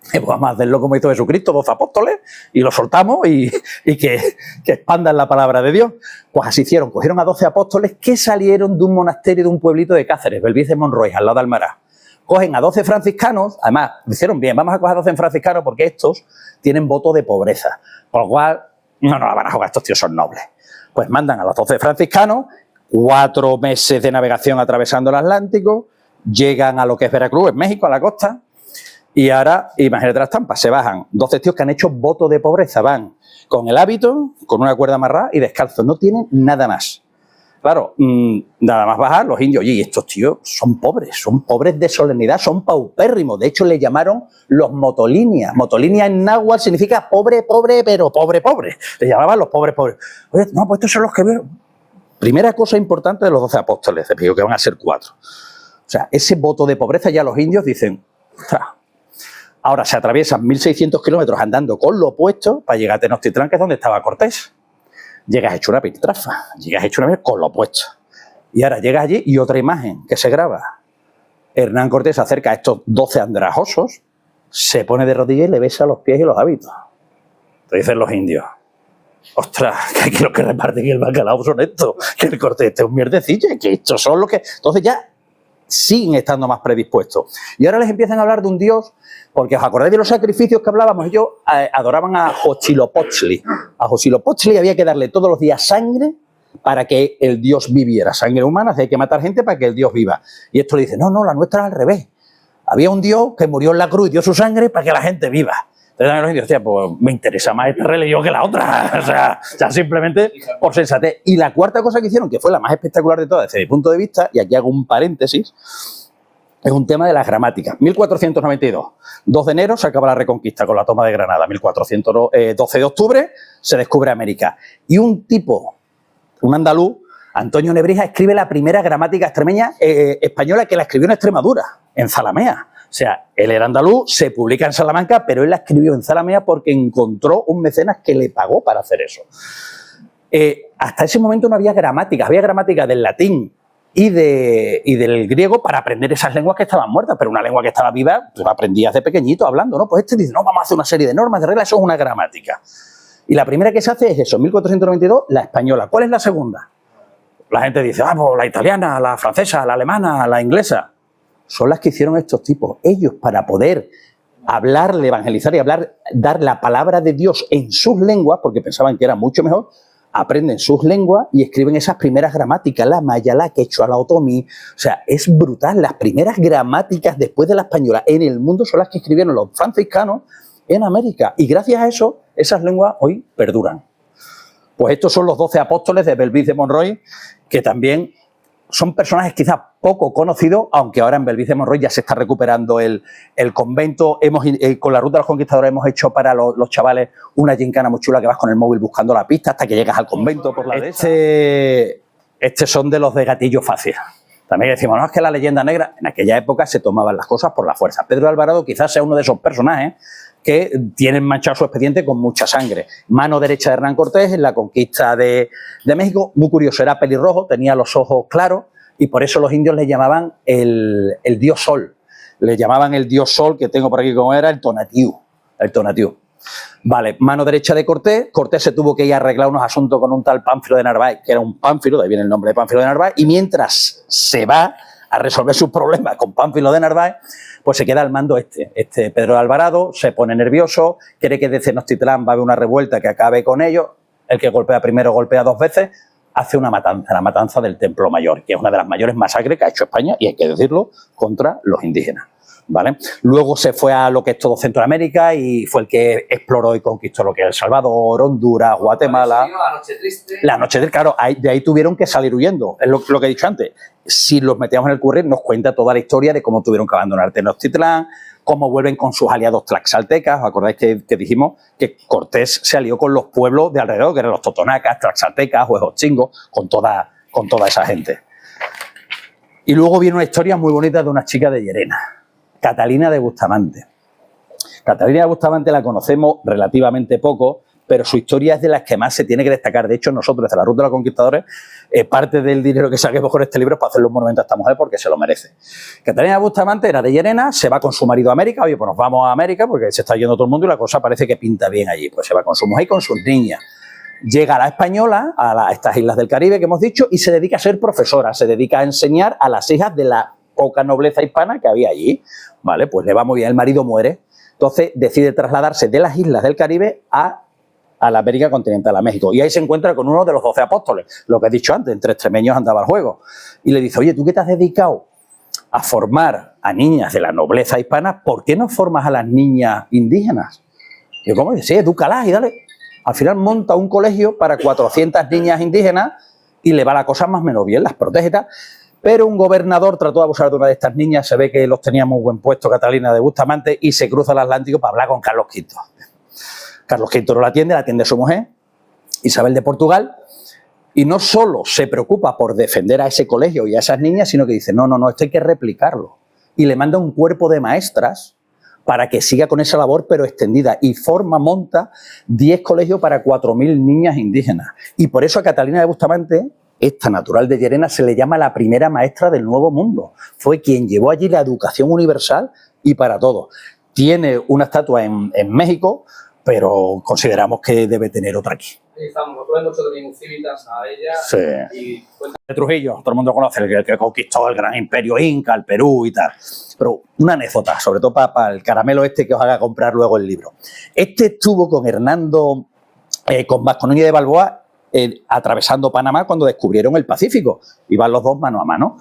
Pues vamos a hacerlo como hizo Jesucristo, 12 apóstoles, y lo soltamos y que expandan la palabra de Dios. Pues así hicieron. Cogieron a 12 apóstoles que salieron de un monasterio de un pueblito de Cáceres, Belvís de Monroy, al lado de Almará. Cogen a 12 franciscanos, además, lo hicieron bien, vamos a coger a 12 franciscanos porque estos tienen voto de pobreza, por lo cual no nos la van a jugar, estos tíos son nobles. Pues mandan a los 12 franciscanos, 4 meses de navegación atravesando el Atlántico, llegan a lo que es Veracruz, en México, a la costa, y ahora, imagínate las trampas, se bajan 12 tíos que han hecho voto de pobreza, van con el hábito, con una cuerda amarrada y descalzos, no tienen nada más. Claro, nada más bajar, los indios, oye, estos tíos son pobres de solemnidad, son paupérrimos. De hecho, le llamaron los motolinia. Motolinia en náhuatl significa pobre, pero pobre. Le llamaban los pobres. Oye, no, pues estos son los que vieron. Primera cosa importante de los 12 apóstoles, te digo que van a ser 4. O sea, ese voto de pobreza ya los indios dicen, ¡ostras! Ahora se atraviesan 1.600 kilómetros andando con lo opuesto para llegar a Tenochtitlán, que es donde estaba Cortés. Llegas hecho una piltrafa, llegas hecho una vez con lo opuesto. Y ahora llegas allí y otra imagen que se graba. Hernán Cortés se acerca a estos 12 andrajosos, se pone de rodillas y le besa los pies y los hábitos. Te dicen los indios, ostras, que aquí los que reparten el bacalao son estos, que el Cortés este es un mierdecillo, que estos son los que... Entonces ya siguen estando más predispuestos. Y ahora les empiezan a hablar de un dios, porque os acordáis de los sacrificios que hablábamos, ellos adoraban a Huitzilopochtli. A Huitzilopochtli había que darle todos los días sangre para que el dios viviera. Sangre humana, hay que matar gente para que el dios viva. Y esto le dice, no, la nuestra es al revés. Había un dios que murió en la cruz y dio su sangre para que la gente viva. Entonces los indios decían, pues me interesa más esta religión que la otra. O sea, simplemente por sensatez. Y la cuarta cosa que hicieron, que fue la más espectacular de todas desde mi punto de vista, y aquí hago un paréntesis, es un tema de las gramáticas. 1492, 2 de enero se acaba la Reconquista con la toma de Granada. 12 de octubre se descubre América. Y un tipo, un andaluz, Antonio Nebrija, escribe la primera gramática extremeña española, que la escribió en Extremadura, en Zalamea. O sea, él era andaluz, se publica en Salamanca, pero él la escribió en Zalamea porque encontró un mecenas que le pagó para hacer eso. Hasta ese momento no había gramáticas, había gramáticas del latín y del griego para aprender esas lenguas que estaban muertas, pero una lengua que estaba viva, tú la aprendías de pequeñito hablando, ¿no? Pues este dice, no, vamos a hacer una serie de normas, de reglas, eso es una gramática. Y la primera que se hace es eso, 1492, la española. ¿Cuál es la segunda? La gente dice, pues la italiana, la francesa, la alemana, la inglesa. Son las que hicieron estos tipos. Ellos, para poder hablar, evangelizar y dar la palabra de Dios en sus lenguas, porque pensaban que era mucho mejor, aprenden sus lenguas y escriben esas primeras gramáticas, la maya, la quechua, la otomí. O sea, es brutal. Las primeras gramáticas después de la española en el mundo son las que escribieron los franciscanos en América. Y gracias a eso, esas lenguas hoy perduran. Pues estos son los 12 apóstoles de Belvís de Monroy, que también son personajes quizás poco conocidos, aunque ahora en Belvís de Monroy ya se está recuperando el convento. Con la Ruta de los Conquistadores hemos hecho para los chavales una gincana muy chula que vas con el móvil buscando la pista hasta que llegas al convento por la dehesa. Estos son de los de gatillo fácil. También decimos, no, es que la leyenda negra, en aquella época se tomaban las cosas por la fuerza. Pedro de Alvarado quizás sea uno de esos personajes que tienen manchado su expediente con mucha sangre. Mano derecha de Hernán Cortés en la conquista de México. Muy curioso, era pelirrojo, tenía los ojos claros y por eso los indios le llamaban el dios sol. Le llamaban el dios sol, que tengo por aquí como era, el Tonatiuh. El Tonatiuh. Vale, mano derecha de Cortés. Cortés se tuvo que ir a arreglar unos asuntos con un tal Pánfilo de Narváez, que era un pánfilo, de ahí viene el nombre de Pánfilo de Narváez, y mientras se va a resolver sus problemas con Pánfilo de Narváez, pues se queda al mando este Pedro de Alvarado, se pone nervioso, cree que de Tenochtitlán va a haber una revuelta que acabe con ellos, el que golpea primero golpea dos veces, hace una matanza, la matanza del Templo Mayor, que es una de las mayores masacres que ha hecho España, y hay que decirlo, contra los indígenas. ¿Vale? Luego se fue a lo que es todo Centroamérica y fue el que exploró y conquistó lo que es El Salvador, Honduras, Guatemala. La Noche Triste. La Noche Triste, claro, de ahí tuvieron que salir huyendo. Es lo que he dicho antes. Si los metíamos en el currículum, nos cuenta toda la historia de cómo tuvieron que abandonar Tenochtitlán, cómo vuelven con sus aliados tlaxaltecas. ¿Os acordáis que dijimos que Cortés se alió con los pueblos de alrededor, que eran los totonacas, tlaxaltecas, huejochingos, con toda esa gente? Y luego viene una historia muy bonita de una chica de Llerena, Catalina de Bustamante. Catalina de Bustamante la conocemos relativamente poco, pero su historia es de las que más se tiene que destacar. De hecho, nosotros, desde la Ruta de los Conquistadores, parte del dinero que saquemos con este libro es para hacerle un monumento a esta mujer porque se lo merece. Catalina de Bustamante era de Llerena, se va con su marido a América. Oye, pues nos vamos a América porque se está yendo todo el mundo y la cosa parece que pinta bien allí. Pues se va con su mujer y con sus niñas. Llega a la Española, a estas islas del Caribe que hemos dicho, y se dedica a ser profesora, se dedica a enseñar a las hijas de la poca nobleza hispana que había allí. Vale, pues le va muy bien, el marido muere. Entonces decide trasladarse de las islas del Caribe a la América continental, a México. Y ahí se encuentra con uno de los 12 apóstoles, lo que he dicho antes, entre extremeños andaba el juego. Y le dice, oye, ¿tú qué te has dedicado a formar a niñas de la nobleza hispana? ¿Por qué no formas a las niñas indígenas? Y yo, ¿cómo? Sí, edúcalas y dale. Al final monta un colegio para 400 niñas indígenas y le va la cosa más o menos bien, las protege y tal. Pero un gobernador trató de abusar de una de estas niñas, se ve que los tenía muy buen puesto, Catalina de Bustamante, y se cruza el Atlántico para hablar con Carlos V. Carlos V no la atiende su mujer, Isabel de Portugal, y no solo se preocupa por defender a ese colegio y a esas niñas, sino que dice, no, esto hay que replicarlo. Y le manda un cuerpo de maestras para que siga con esa labor, pero extendida, y monta 10 colegios para 4.000 niñas indígenas. Y por eso a Catalina de Bustamante, esta natural de Llerena, se le llama la primera maestra del Nuevo Mundo. Fue quien llevó allí la educación universal y para todos. Tiene una estatua en México, pero consideramos que debe tener otra aquí. Estamos, nosotros hemos hecho también civitas a ella. Sí. Y De Trujillo, todo el mundo conoce, el que conquistó el gran imperio inca, el Perú y tal. Pero una anécdota, sobre todo para el caramelo este que os haga comprar luego el libro. Este estuvo con Hernando, con Vasco Núñez de Balboa, atravesando Panamá cuando descubrieron el Pacífico. Iban los dos mano a mano.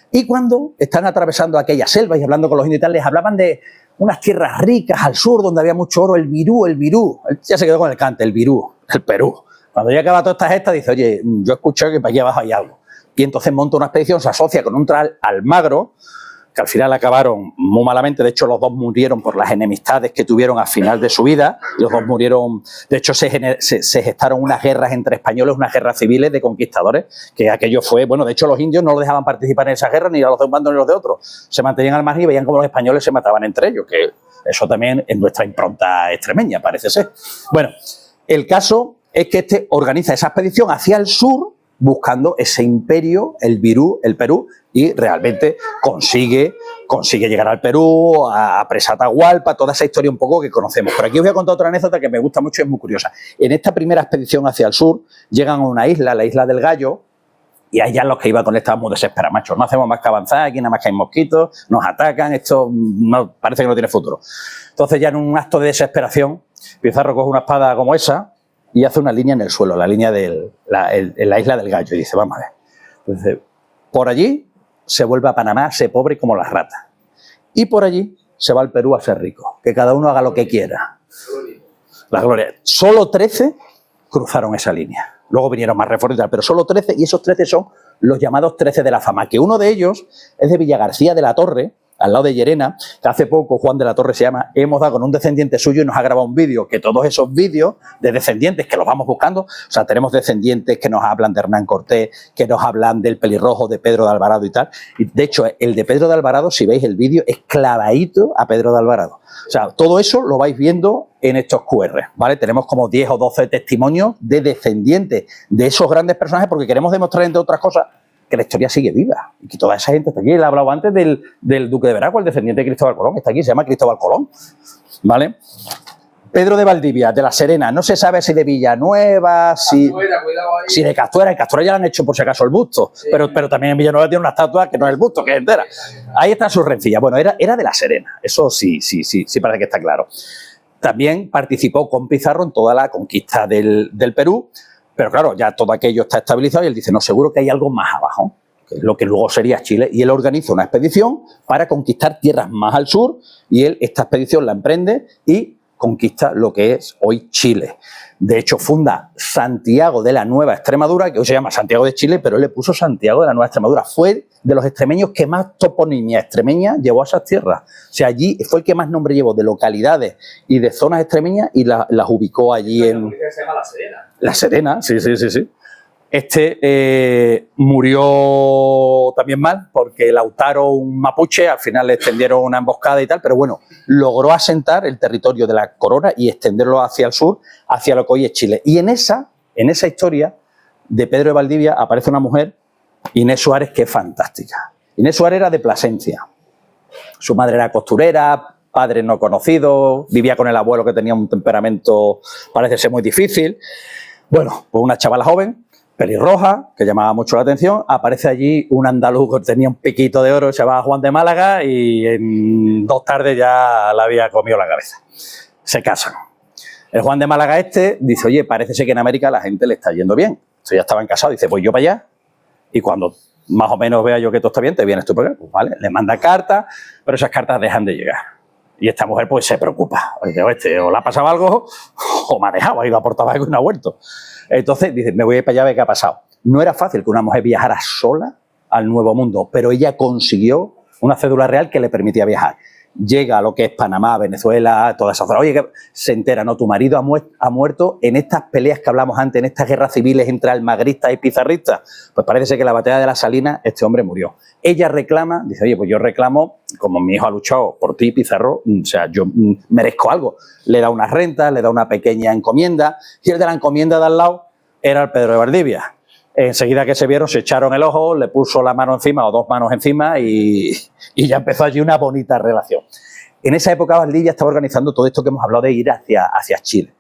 Y cuando están atravesando aquella selva y hablando con los indios y tal, les hablaban de unas tierras ricas al sur donde había mucho oro, el Virú. Él ya se quedó con el cante, el Virú, el Perú. Cuando ya acaba toda esta gesta, dice, oye, yo escuché que para aquí abajo hay algo. Y entonces monta una expedición, se asocia con un tal Almagro, que al final acabaron muy malamente. De hecho, los dos murieron por las enemistades que tuvieron al final de su vida. Los dos murieron, de hecho, se gestaron unas guerras entre españoles, unas guerras civiles de conquistadores, que aquello fue, bueno, de hecho, los indios no los dejaban participar en esa guerra, ni a los de un bando ni a los de otro. Se mantenían al margen y veían cómo los españoles se mataban entre ellos, que eso también es nuestra impronta extremeña, parece ser. Bueno, el caso es que este organiza esa expedición hacia el sur, buscando ese imperio, el Virú, el Perú, y realmente consigue llegar al Perú, a Presa Atahualpa, toda esa historia un poco que conocemos. Pero aquí os voy a contar otra anécdota que me gusta mucho y es muy curiosa. En esta primera expedición hacia el sur, llegan a una isla, la isla del Gallo, y allá los que iban con esta muy desesperados, macho, no hacemos más que avanzar, aquí nada más que hay mosquitos, nos atacan, esto no, parece que no tiene futuro. Entonces ya en un acto de desesperación, Pizarro coge una espada como esa y hace una línea en el suelo, la línea de la isla del Gallo, y dice, vamos a ver. Entonces, por allí se vuelve a Panamá a ser pobre como las ratas. Y por allí se va al Perú a ser rico. Que cada uno haga lo que quiera. La gloria. Solo 13 cruzaron esa línea. Luego vinieron más refuerzos y tal, pero solo 13, y esos 13 son los llamados 13 de la fama, que uno de ellos es de Villagarcía de la Torre, al lado de Llerena, que hace poco Juan de la Torre se llama, hemos dado con un descendiente suyo y nos ha grabado un vídeo, que todos esos vídeos de descendientes que los vamos buscando, o sea, tenemos descendientes que nos hablan de Hernán Cortés, que nos hablan del pelirrojo, de Pedro de Alvarado y tal, y de hecho el de Pedro de Alvarado, si veis el vídeo, es clavadito a Pedro de Alvarado. O sea, todo eso lo vais viendo en estos QR, ¿vale? Tenemos como 10 o 12 testimonios de descendientes de esos grandes personajes porque queremos demostrar, entre otras cosas, que la historia sigue viva y que toda esa gente está aquí. Él ha hablado antes del duque de Veragua, el descendiente de Cristóbal Colón, está aquí, se llama Cristóbal Colón, ¿vale? Pedro de Valdivia, de La Serena, no se sabe si de Villanueva, si de Castuera. En Castuera ya le han hecho por si acaso el busto, sí. pero también en Villanueva tiene una estatua que no es el busto, que es entera. Ahí están sus rencillas. Bueno, era de La Serena, eso sí parece que está claro. También participó con Pizarro en toda la conquista del Perú, pero claro, ya todo aquello está estabilizado y él dice, no, seguro que hay algo más abajo, que es lo que luego sería Chile, y él organiza una expedición para conquistar tierras más al sur, y él esta expedición la emprende y conquista lo que es hoy Chile. De hecho, funda Santiago de la Nueva Extremadura, que hoy se llama Santiago de Chile, pero él le puso Santiago de la Nueva Extremadura. Fue de los extremeños que más toponimia extremeña llevó a esas tierras. O sea, allí fue el que más nombre llevó de localidades y de zonas extremeñas y las ubicó allí en... Se llama La Serena. La Serena, sí. Este murió también mal porque Lautaro, un mapuche, al final le extendieron una emboscada y tal, pero bueno, logró asentar el territorio de la corona y extenderlo hacia el sur, hacia lo que hoy es Chile. Y en esa historia de Pedro de Valdivia aparece una mujer, Inés Suárez, que es fantástica. Inés Suárez era de Plasencia. Su madre era costurera, padre no conocido, vivía con el abuelo que tenía un temperamento, parece ser muy difícil. Bueno, pues una chavala joven, pelirroja, que llamaba mucho la atención. Aparece allí un andaluz que tenía un piquito de oro, se llamaba Juan de Málaga, y en 2 tardes ya la había comido la cabeza. Se casan. El Juan de Málaga dice, oye, parece ser que en América la gente le está yendo bien. Entonces ya estaban casados, dice, pues yo para allá, y cuando más o menos vea yo que todo está bien, te vienes tú para acá. Pues vale, le manda cartas, pero esas cartas dejan de llegar. Y esta mujer pues se preocupa. Oye, o le ha pasado algo, o me ha dejado, ha ido a por tabaco y no ha vuelto. Entonces dice, me voy a ir para allá a ver qué ha pasado. No era fácil que una mujer viajara sola al Nuevo Mundo, pero ella consiguió una cédula real que le permitía viajar. Llega a lo que es Panamá, Venezuela, toda esa zona. Oye, que se entera, ¿no? Tu marido ha muerto en estas peleas que hablamos antes, en estas guerras civiles entre almagristas y pizarristas. Pues parece ser que en la batalla de las Salinas este hombre murió. Ella reclama, dice, oye, pues yo reclamo, como mi hijo ha luchado por ti, Pizarro, o sea, yo merezco algo. Le da una renta, le da una pequeña encomienda, y el de la encomienda de al lado era el Pedro de Valdivia. Enseguida que se vieron, se echaron el ojo, le puso la mano encima o 2 manos encima y ya empezó allí una bonita relación. En esa época Valdivia estaba organizando todo esto que hemos hablado de ir hacia Chile.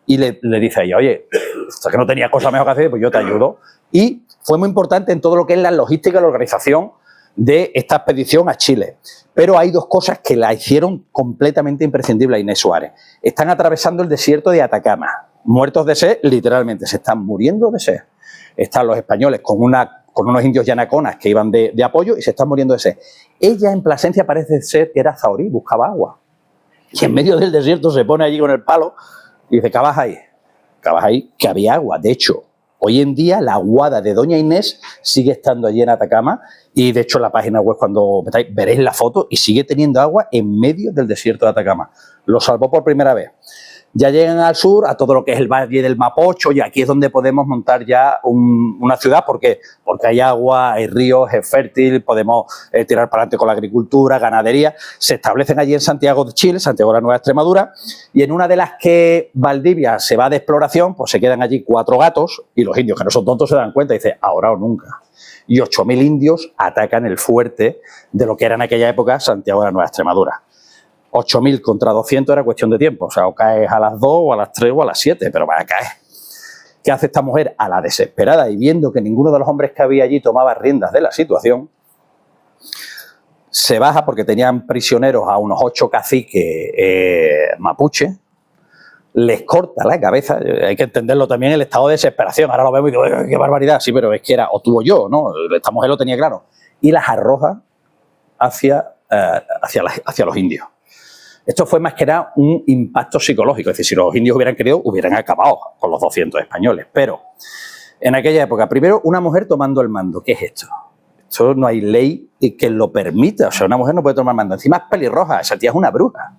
Y le dice a ella, oye, hasta que no tenía cosa mejor que hacer, pues yo te ayudo. Y fue muy importante en todo lo que es la logística y la organización de esta expedición a Chile. Pero hay 2 cosas que la hicieron completamente imprescindible a Inés Suárez. Están atravesando el desierto de Atacama, muertos de sed, literalmente, se están muriendo de sed. Están los españoles con unos indios yanaconas que iban de apoyo y se están muriendo de sed. Ella en Plasencia parece ser que era zahorí, buscaba agua. Y en medio del desierto se pone allí con el palo y dice, cabas ahí, que había agua. De hecho, hoy en día la aguada de Doña Inés sigue estando allí en Atacama y de hecho en la página web cuando metáis veréis la foto y sigue teniendo agua en medio del desierto de Atacama. Lo salvó por primera vez. Ya llegan al sur, a todo lo que es el Valle del Mapocho, y aquí es donde podemos montar ya una ciudad, porque hay agua, hay ríos, es fértil, podemos tirar para adelante con la agricultura, ganadería. Se establecen allí en Santiago de Chile, Santiago de la Nueva Extremadura, y en una de las que Valdivia se va de exploración, pues se quedan allí 4 gatos, y los indios, que no son tontos, se dan cuenta y dicen, ahora o nunca. Y 8.000 indios atacan el fuerte de lo que era en aquella época Santiago de la Nueva Extremadura. 8.000 contra 200 era cuestión de tiempo. O sea, o caes a las 2 o a las 3 o a las 7, pero va a caer. ¿Qué hace esta mujer? A la desesperada y viendo que ninguno de los hombres que había allí tomaba riendas de la situación, se baja porque tenían prisioneros a unos 8 caciques mapuche, les corta la cabeza. Hay que entenderlo también el estado de desesperación. Ahora lo vemos y digo, qué barbaridad. Sí, pero es que era, o tuvo yo, ¿no? Esta mujer lo tenía claro. Y las arroja hacia los indios. Esto fue más que nada un impacto psicológico. Es decir, si los indios hubieran querido, hubieran acabado con los 200 españoles. Pero En aquella época, primero, una mujer tomando el mando. ¿Qué es esto? Esto no hay ley que lo permita. O sea, una mujer no puede tomar el mando. Encima es pelirroja, esa tía es una bruja.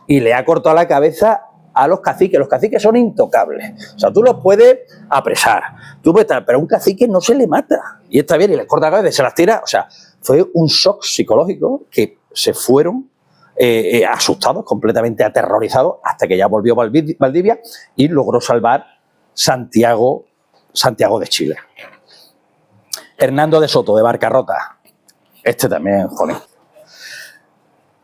Y le ha cortado la cabeza a los caciques. Los caciques son intocables. O sea, tú los puedes apresar, tú puedes tal, pero a un cacique no se le mata. Y está bien, y les corta la cabeza y se las tira. O sea, fue un shock psicológico que se fueron asustados, completamente aterrorizados, hasta que ya volvió Valdivia y logró salvar Santiago de Chile. Hernando de Soto, de Barcarrota. Este también, joder.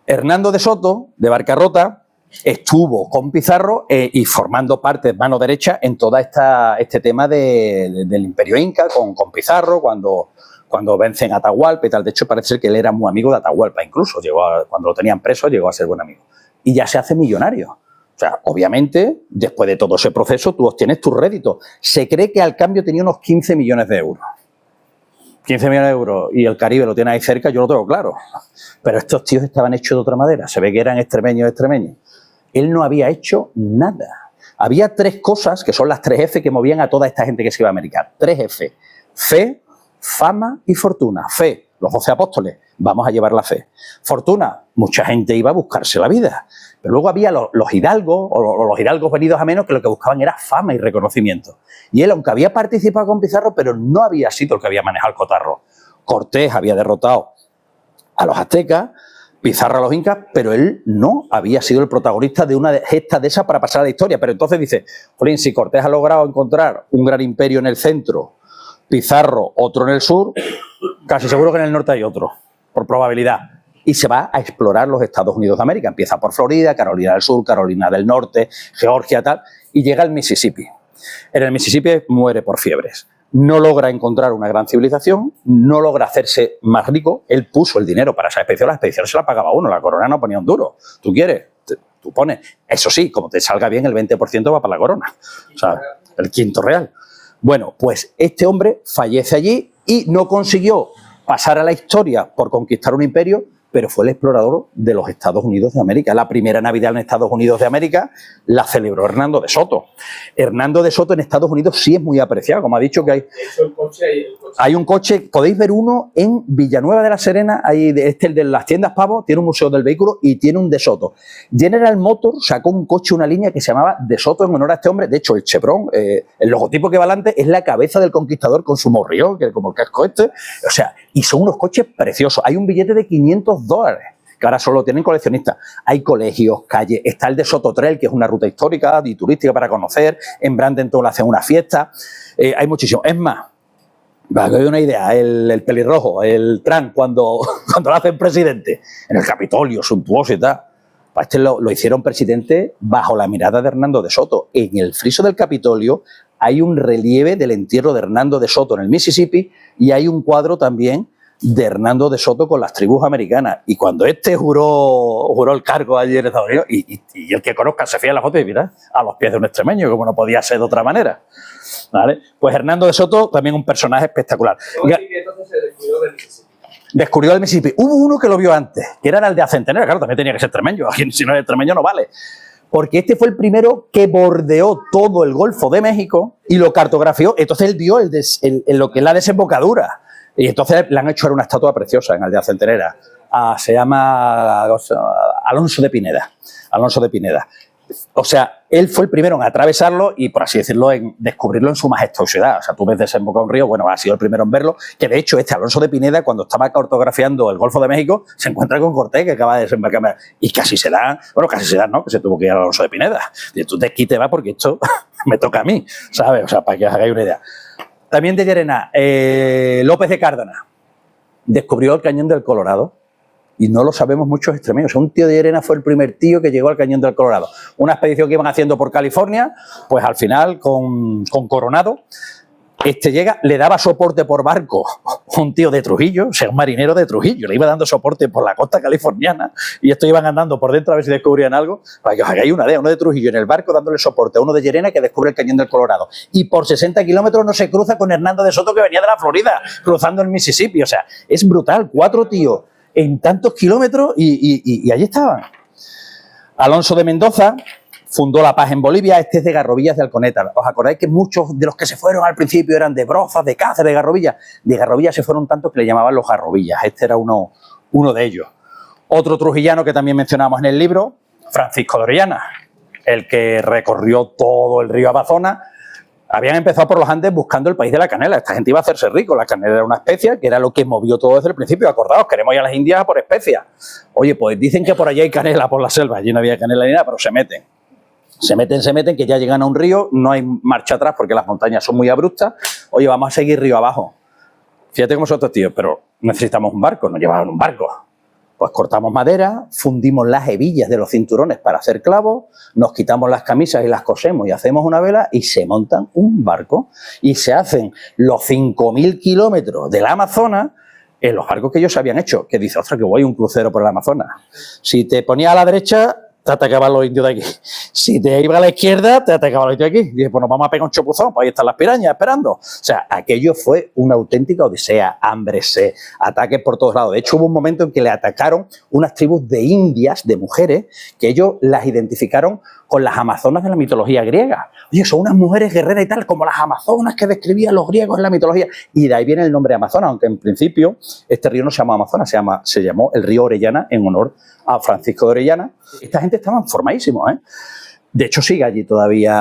Hernando de Soto, de Barcarrota, estuvo con Pizarro y formando parte, mano derecha, en todo este tema del Imperio Inca, con Pizarro, cuando vencen a Atahualpa y tal. De hecho, parece ser que él era muy amigo de Atahualpa, incluso. Cuando lo tenían preso, llegó a ser buen amigo. Y ya se hace millonario. O sea, obviamente, después de todo ese proceso, tú obtienes tus réditos. Se cree que al cambio tenía unos 15 millones de euros. 15 millones de euros y el Caribe lo tiene ahí cerca, yo lo tengo claro. Pero estos tíos estaban hechos de otra madera. Se ve que eran extremeños. Él no había hecho nada. Había 3 cosas, que son las 3 F, que movían a toda esta gente que se iba a América. 3 F. Fe, fama y fortuna. Fe, los 12 apóstoles, vamos a llevar la fe. Fortuna, mucha gente iba a buscarse la vida. Pero luego había los hidalgos, o los hidalgos venidos a menos, que lo que buscaban era fama y reconocimiento. Y él, aunque había participado con Pizarro, pero no había sido el que había manejado el cotarro. Cortés había derrotado a los aztecas, Pizarro a los incas, pero él no había sido el protagonista de una gesta de esas para pasar a la historia. Pero entonces dice, jolín, si Cortés ha logrado encontrar un gran imperio en el centro, Pizarro otro en el sur, casi seguro que en el norte hay otro, por probabilidad. Y se va a explorar los Estados Unidos de América. Empieza por Florida, Carolina del Sur, Carolina del Norte, Georgia, tal, y llega al Mississippi. En el Mississippi muere por fiebres. No logra encontrar una gran civilización, no logra hacerse más rico. Él puso el dinero para esa expedición, la expedición se la pagaba uno, la corona no ponía un duro. ¿Tú quieres? Tú pones. Eso sí, como te salga bien, el 20% va para la corona. O sea, el quinto real. Bueno, pues este hombre fallece allí y no consiguió pasar a la historia por conquistar un imperio, pero fue el explorador de los Estados Unidos de América. La primera Navidad en Estados Unidos de América la celebró Hernando de Soto. Hernando de Soto en Estados Unidos sí es muy apreciado, como ha dicho que hay un coche, podéis ver uno en Villanueva de la Serena, el de las tiendas Pavo, tiene un museo del vehículo y tiene un de Soto. General Motors sacó un coche, una línea que se llamaba de Soto en honor a este hombre. De hecho, el chevron, el logotipo que va delante es la cabeza del conquistador con su morrión, que es como el casco este. O sea, y son unos coches preciosos. Hay un billete de $500, que ahora solo tienen coleccionistas. Hay colegios, calles, está el de Soto Trail, que es una ruta histórica y turística para conocer. En Bradenton hacen una fiesta. Hay muchísimo. Es más, para que os dé una idea, el pelirrojo, el Trump, cuando lo hacen presidente, en el Capitolio, suntuoso y tal, este lo hicieron presidente bajo la mirada de Hernando de Soto. En el friso del Capitolio hay un relieve del entierro de Hernando de Soto en el Mississippi y hay un cuadro también de Hernando de Soto con las tribus americanas. Y cuando este juró el cargo allí en Estados Unidos, y el que conozca se fía en la foto y mira, a los pies de un extremeño, como no podía ser de otra manera. ¿Vale? Pues Hernando de Soto, también un personaje espectacular. Entonces se descubrió del Mississippi. Descubrió el Mississippi. Hubo uno que lo vio antes, que era el de Centenera. Claro, también tenía que ser extremeño. Si no es extremeño no vale. Porque este fue el primero que bordeó todo el Golfo de México y lo cartografió. Entonces él vio lo que es la desembocadura. Y entonces le han hecho ahora una estatua preciosa en Aldea Centenera. Se llama Alonso de Pineda. Alonso de Pineda. O sea, él fue el primero en atravesarlo y, por así decirlo, en descubrirlo en su majestuosidad. O sea, tú ves desembocar un río, bueno, ha sido el primero en verlo, que de hecho este Alonso de Pineda, cuando estaba cartografiando el Golfo de México, se encuentra con Cortés, que acaba de desembarcar. Y casi se da, ¿no? Que se tuvo que ir a Alonso de Pineda. Y tú de aquí te vas porque esto me toca a mí, ¿sabes? O sea, para que os hagáis una idea. También de Llerena, López de Cárdenas descubrió el Cañón del Colorado. Y no lo sabemos muchos extremeños. Un tío de Llerena fue el primer tío que llegó al Cañón del Colorado. Una expedición que iban haciendo por California, pues al final con Coronado, llega, le daba soporte por barco un tío de Trujillo, o sea, un marinero de Trujillo, le iba dando soporte por la costa californiana y estos iban andando por dentro a ver si descubrían algo, para que os hagáis una idea, uno de Trujillo en el barco dándole soporte a uno de Llerena que descubre el Cañón del Colorado. Y por 60 kilómetros no se cruza con Hernando de Soto que venía de la Florida, cruzando el Mississippi. O sea, es brutal, 4 tíos en tantos kilómetros y allí estaban. Alonso de Mendoza fundó la paz en Bolivia. Este es de Garrovillas de Alconeta. ¿Os acordáis que muchos de los que se fueron al principio eran de Brozas, de Cáceres, de Garrovillas? De Garrovillas se fueron tantos que le llamaban los Garrovillas. Este era uno de ellos. Otro trujillano que también mencionamos en el libro, Francisco de Orellana, el que recorrió todo el río Amazonas. Habían empezado por los Andes buscando el país de la canela. Esta gente iba a hacerse rico. La canela era una especia que era lo que movió todo desde el principio. Acordaos, queremos ir a las Indias por especias. Oye, pues dicen que por allí hay canela por la selva. Allí no había canela ni nada, pero se meten. Se meten, que ya llegan a un río, no hay marcha atrás porque las montañas son muy abruptas. Oye, vamos a seguir río abajo. Fíjate cómo son estos tíos, pero necesitamos un barco, nos llevaban un barco. Pues cortamos madera, fundimos las hebillas de los cinturones para hacer clavos, nos quitamos las camisas y las cosemos y hacemos una vela y se montan un barco. Y se hacen los 5.000 kilómetros del Amazonas en los barcos que ellos habían hecho. Que dice, ostras, que voy un crucero por el Amazonas. Si te ponías a la derecha, te atacaban los indios de aquí. Si te ibas a la izquierda, te atacaban los indios de aquí. Dice, pues nos vamos a pegar un chapuzón, pues ahí están las pirañas esperando. O sea, aquello fue una auténtica odisea, hambre, sed, ataques por todos lados. De hecho, hubo un momento en que le atacaron unas tribus de indias, de mujeres, que ellos las identificaron con las amazonas de la mitología griega. Oye, son unas mujeres guerreras y tal, como las amazonas que describían los griegos en la mitología. Y de ahí viene el nombre Amazonas, aunque en principio este río no se llama Amazonas, se llamó el río Orellana en honor a Francisco de Orellana. Esta gente estaban formadísimos, ¿eh? De hecho, sigue allí todavía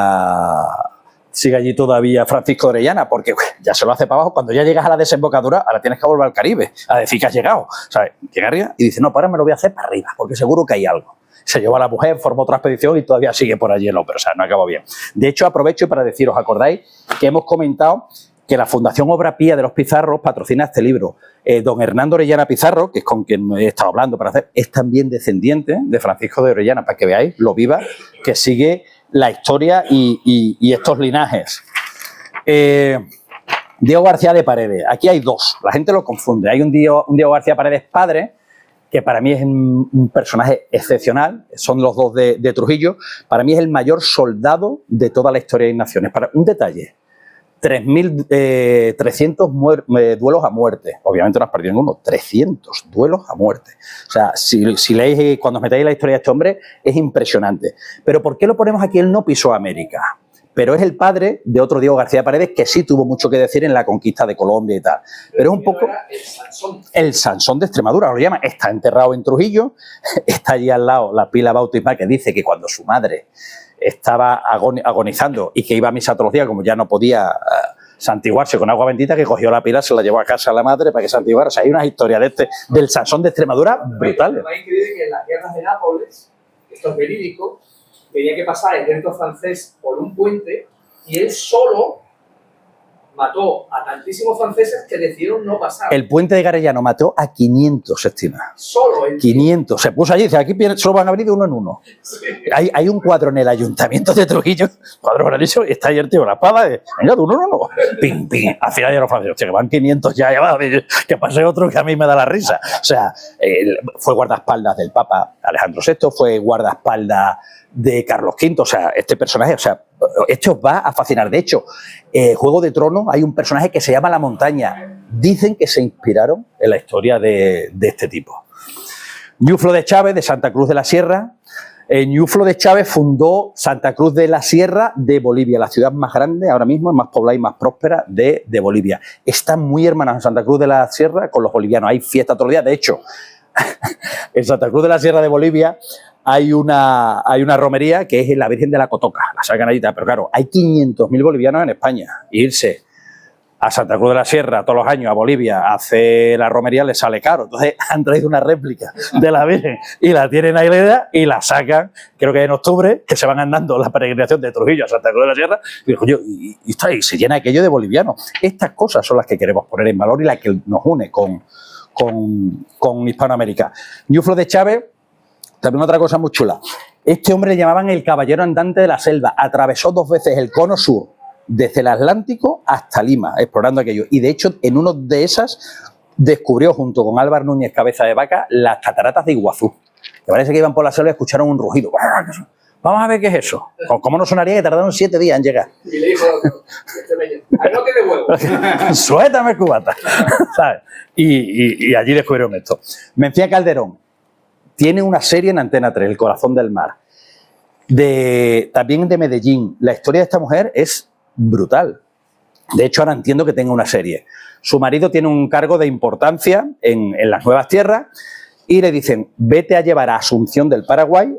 Francisco de Orellana, porque ya se lo hace para abajo. Cuando ya llegas a la desembocadura, ahora tienes que volver al Caribe a decir que has llegado. ¿Sabes? Llega arriba y dice, no, para me lo voy a hacer para arriba, porque seguro que hay algo. Se llevó a la mujer, formó otra expedición y todavía sigue por allí el hombre. O sea, no acabó bien. De hecho, aprovecho para deciros, ¿acordáis que hemos comentado que la Fundación Obra Pía de los Pizarros patrocina este libro? Don Hernando Orellana Pizarro, que es con quien he estado hablando para hacer, es también descendiente de Francisco de Orellana, para que veáis lo viva que sigue la historia y estos linajes. Diego García de Paredes. Aquí hay dos. La gente lo confunde. Hay un Diego García Paredes padre, que para mí es un personaje excepcional, son los dos de Trujillo. Para mí es el mayor soldado de toda la historia de las naciones. Para un detalle, 3.300 duelos a muerte. Obviamente no has perdido ninguno, 300 duelos a muerte. O sea, si leéis, cuando os metéis en la historia de este hombre, es impresionante. Pero ¿por qué lo ponemos aquí? Él no pisó América, pero es el padre de otro Diego García Paredes que sí tuvo mucho que decir en la conquista de Colombia y tal. Pero es un poco el Sansón de Extremadura, lo llama. Está enterrado en Trujillo, está allí al lado la pila bautismal que dice que cuando su madre estaba agonizando y que iba a misa todos los días, como ya no podía santiguarse con agua bendita, que cogió la pila, se la llevó a casa a la madre para que santiguara. O sea, hay unas historias del Sansón de Extremadura brutales. Lo más increíble es que en las guerras de Nápoles, esto es verídico, tenía que pasar el ejército francés por un puente y él solo mató a tantísimos franceses que decidieron no pasar. El puente de Garellano mató a 500, se estima. Solo él. 500. Se puso allí, dice, aquí solo van a venir de uno en uno. Sí. Hay un cuadro en el ayuntamiento de Trujillo, cuadro grandísimo, y está ahí el tío con la espada, y, venga, de uno en uno. Pim, pim. Al final ya los franceses, que van 500 ya va, que pase otro que a mí me da la risa. O sea, fue guardaespaldas del Papa Alejandro VI, fue guardaespaldas de Carlos V, o sea, este personaje, o sea, esto os va a fascinar. De hecho, Juego de Tronos, hay un personaje que se llama La Montaña. Dicen que se inspiraron en la historia de este tipo. Ñuflo de Chávez, de Santa Cruz de la Sierra. Ñuflo de Chávez fundó Santa Cruz de la Sierra de Bolivia, la ciudad más grande ahora mismo, más poblada y más próspera de Bolivia. Están muy hermanas en Santa Cruz de la Sierra con los bolivianos. Hay fiesta todos los días. De hecho, en Santa Cruz de la Sierra de Bolivia hay una romería que es la Virgen de la Cotoca, la sacan allí, pero claro, hay 500.000 bolivianos en España. Irse a Santa Cruz de la Sierra todos los años a Bolivia a hacer la romería les sale caro. Entonces han traído una réplica de la Virgen y la tienen ahí y la sacan, creo que en octubre, que se van andando la peregrinación de Trujillo a Santa Cruz de la Sierra, y digo, y se llena aquello de bolivianos. Estas cosas son las que queremos poner en valor y las que nos une con Hispanoamérica. Ñuflo de Chávez, también otra cosa muy chula. Este hombre le llamaban el caballero andante de la selva. Atravesó 2 veces el cono sur, desde el Atlántico hasta Lima, explorando aquello. Y de hecho, en una de esas, descubrió junto con Álvaro Núñez Cabeza de Vaca las cataratas de Iguazú. Que parece que iban por la selva y escucharon un rugido. Vamos a ver qué es eso. ¿Cómo no sonaría que tardaron 7 días en llegar? Y le dijo, no tiene huevo. Suéltame el cubata. ¿Sabes? Y allí descubrieron esto. Mencía Calderón tiene una serie en Antena 3, El Corazón del Mar. También de Medellín. La historia de esta mujer es brutal. De hecho, ahora entiendo que tenga una serie. Su marido tiene un cargo de importancia en las nuevas tierras y le dicen, vete a llevar a Asunción del Paraguay.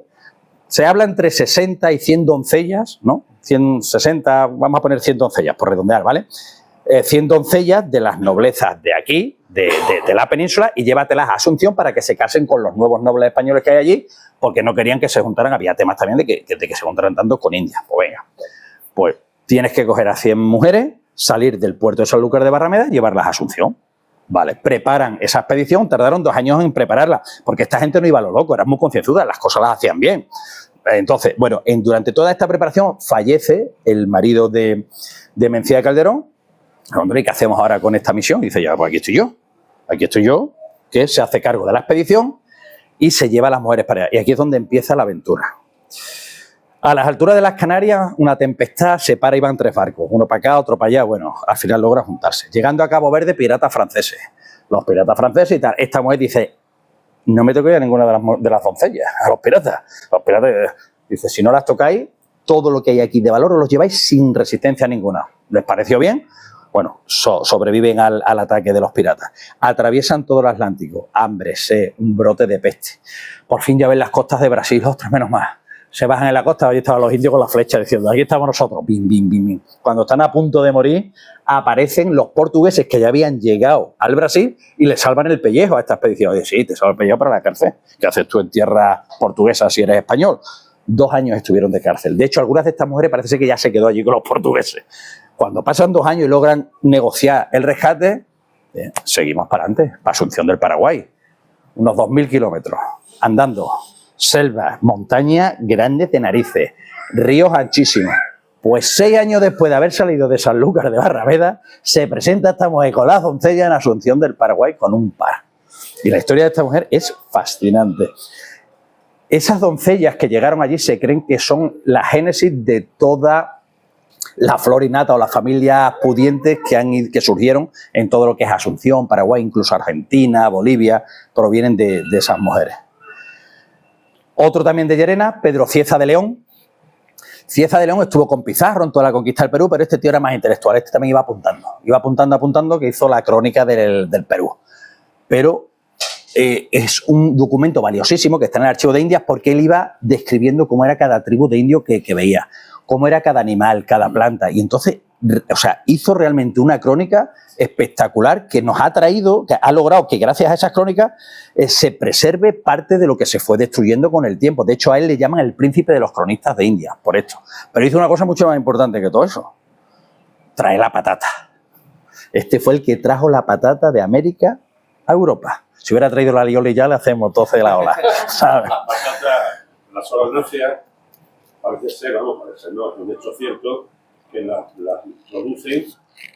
Se habla entre 60 y 100 doncellas, ¿no? 160, vamos a poner 100 doncellas, por redondear, ¿vale? 100 doncellas de las noblezas de aquí, de la península, y llévatelas a Asunción para que se casen con los nuevos nobles españoles que hay allí, porque no querían que se juntaran. Había temas también de que se juntaran tanto con India. Pues venga, pues tienes que coger a 100 mujeres, salir del puerto de Sanlúcar de Barrameda y llevarlas a Asunción. Vale, preparan esa expedición, tardaron 2 años en prepararla, porque esta gente no iba a lo loco, eran muy concienzudas, las cosas las hacían bien. Entonces, bueno, durante toda esta preparación fallece el marido de Mencía de Calderón. Hombre, ¿qué hacemos ahora con esta misión? Y dice, ya, pues aquí estoy yo, que se hace cargo de la expedición y se lleva a las mujeres para allá. Y aquí es donde empieza la aventura. A las alturas de las Canarias, una tempestad separa y van 3 barcos, uno para acá, otro para allá. Bueno, al final logra juntarse. Llegando a Cabo Verde, piratas franceses. Los piratas franceses y tal. Esta mujer dice, no me toquéis a ninguna de las doncellas, a los piratas. Los piratas, dice, si no las tocáis, todo lo que hay aquí de valor os lo lleváis sin resistencia ninguna. ¿Les pareció bien? Bueno, sobreviven al ataque de los piratas. Atraviesan todo el Atlántico. Hambre, sed, un brote de peste. Por fin ya ven las costas de Brasil, ostras, menos más. Se bajan en la costa, allí estaban los indios con la flecha diciendo, aquí estamos nosotros, bim, bim, bim, bim. Cuando están a punto de morir, aparecen los portugueses que ya habían llegado al Brasil y le salvan el pellejo a esta expedición. Oye, sí, te salvan el pellejo para la cárcel. ¿Qué haces tú en tierra portuguesa si eres español? 2 años estuvieron de cárcel. De hecho, algunas de estas mujeres parece ser que ya se quedó allí con los portugueses. Cuando pasan 2 años y logran negociar el rescate, seguimos para adelante, para Asunción del Paraguay. Unos 2.000 kilómetros, andando. Selvas, montañas grandes de narices, ríos anchísimos. Pues 6 años después de haber salido de Sanlúcar de Barrameda, se presenta esta mujer con las doncellas en Asunción del Paraguay con un par. Y la historia de esta mujer es fascinante. Esas doncellas que llegaron allí se creen que son la génesis de toda la flora innata o las familias pudientes que surgieron en todo lo que es Asunción, Paraguay, incluso Argentina, Bolivia, provienen de esas mujeres. Otro también de Llerena, Pedro Cieza de León. Cieza de León estuvo con Pizarro en toda la conquista del Perú, pero este tío era más intelectual, este también iba apuntando, que hizo la crónica del Perú. Pero es un documento valiosísimo que está en el Archivo de Indias porque él iba describiendo cómo era cada tribu de indio que veía, cómo era cada animal, cada planta, y entonces, o sea, hizo realmente una crónica espectacular que nos ha traído, que ha logrado que gracias a esas crónicas se preserve parte de lo que se fue destruyendo con el tiempo. De hecho, a él le llaman el príncipe de los cronistas de India, por esto. Pero hizo una cosa mucho más importante que todo eso. Trae la patata. Este fue el que trajo la patata de América a Europa. Si hubiera traído la lioli ya le hacemos 12 de la ola, ¿sabes? La patata, la solanacea, parece ser, no, es un hecho cierto, que las producen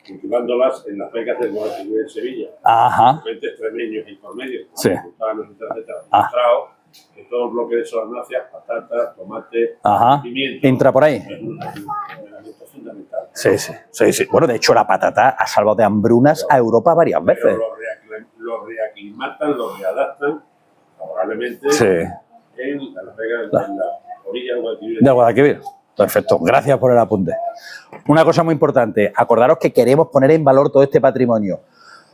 cultivándolas en las becas del Guadalquivir en Sevilla. Ajá. Gente extremeños y por medio, Sí. demostrado que todo el bloque de solanacea, patata, tomate, Ajá. pimiento, Entra por ahí. es un elemento fundamental. Sí. Bueno, de hecho, la patata ha salvado de hambrunas a Europa varias veces. Pero lo reaclimatan, lo readaptan favorablemente Sí. en las becas en la orilla del Guadalquivir. De Guadalquivir. Perfecto, gracias por el apunte. Una cosa muy importante, acordaros que queremos poner en valor todo este patrimonio.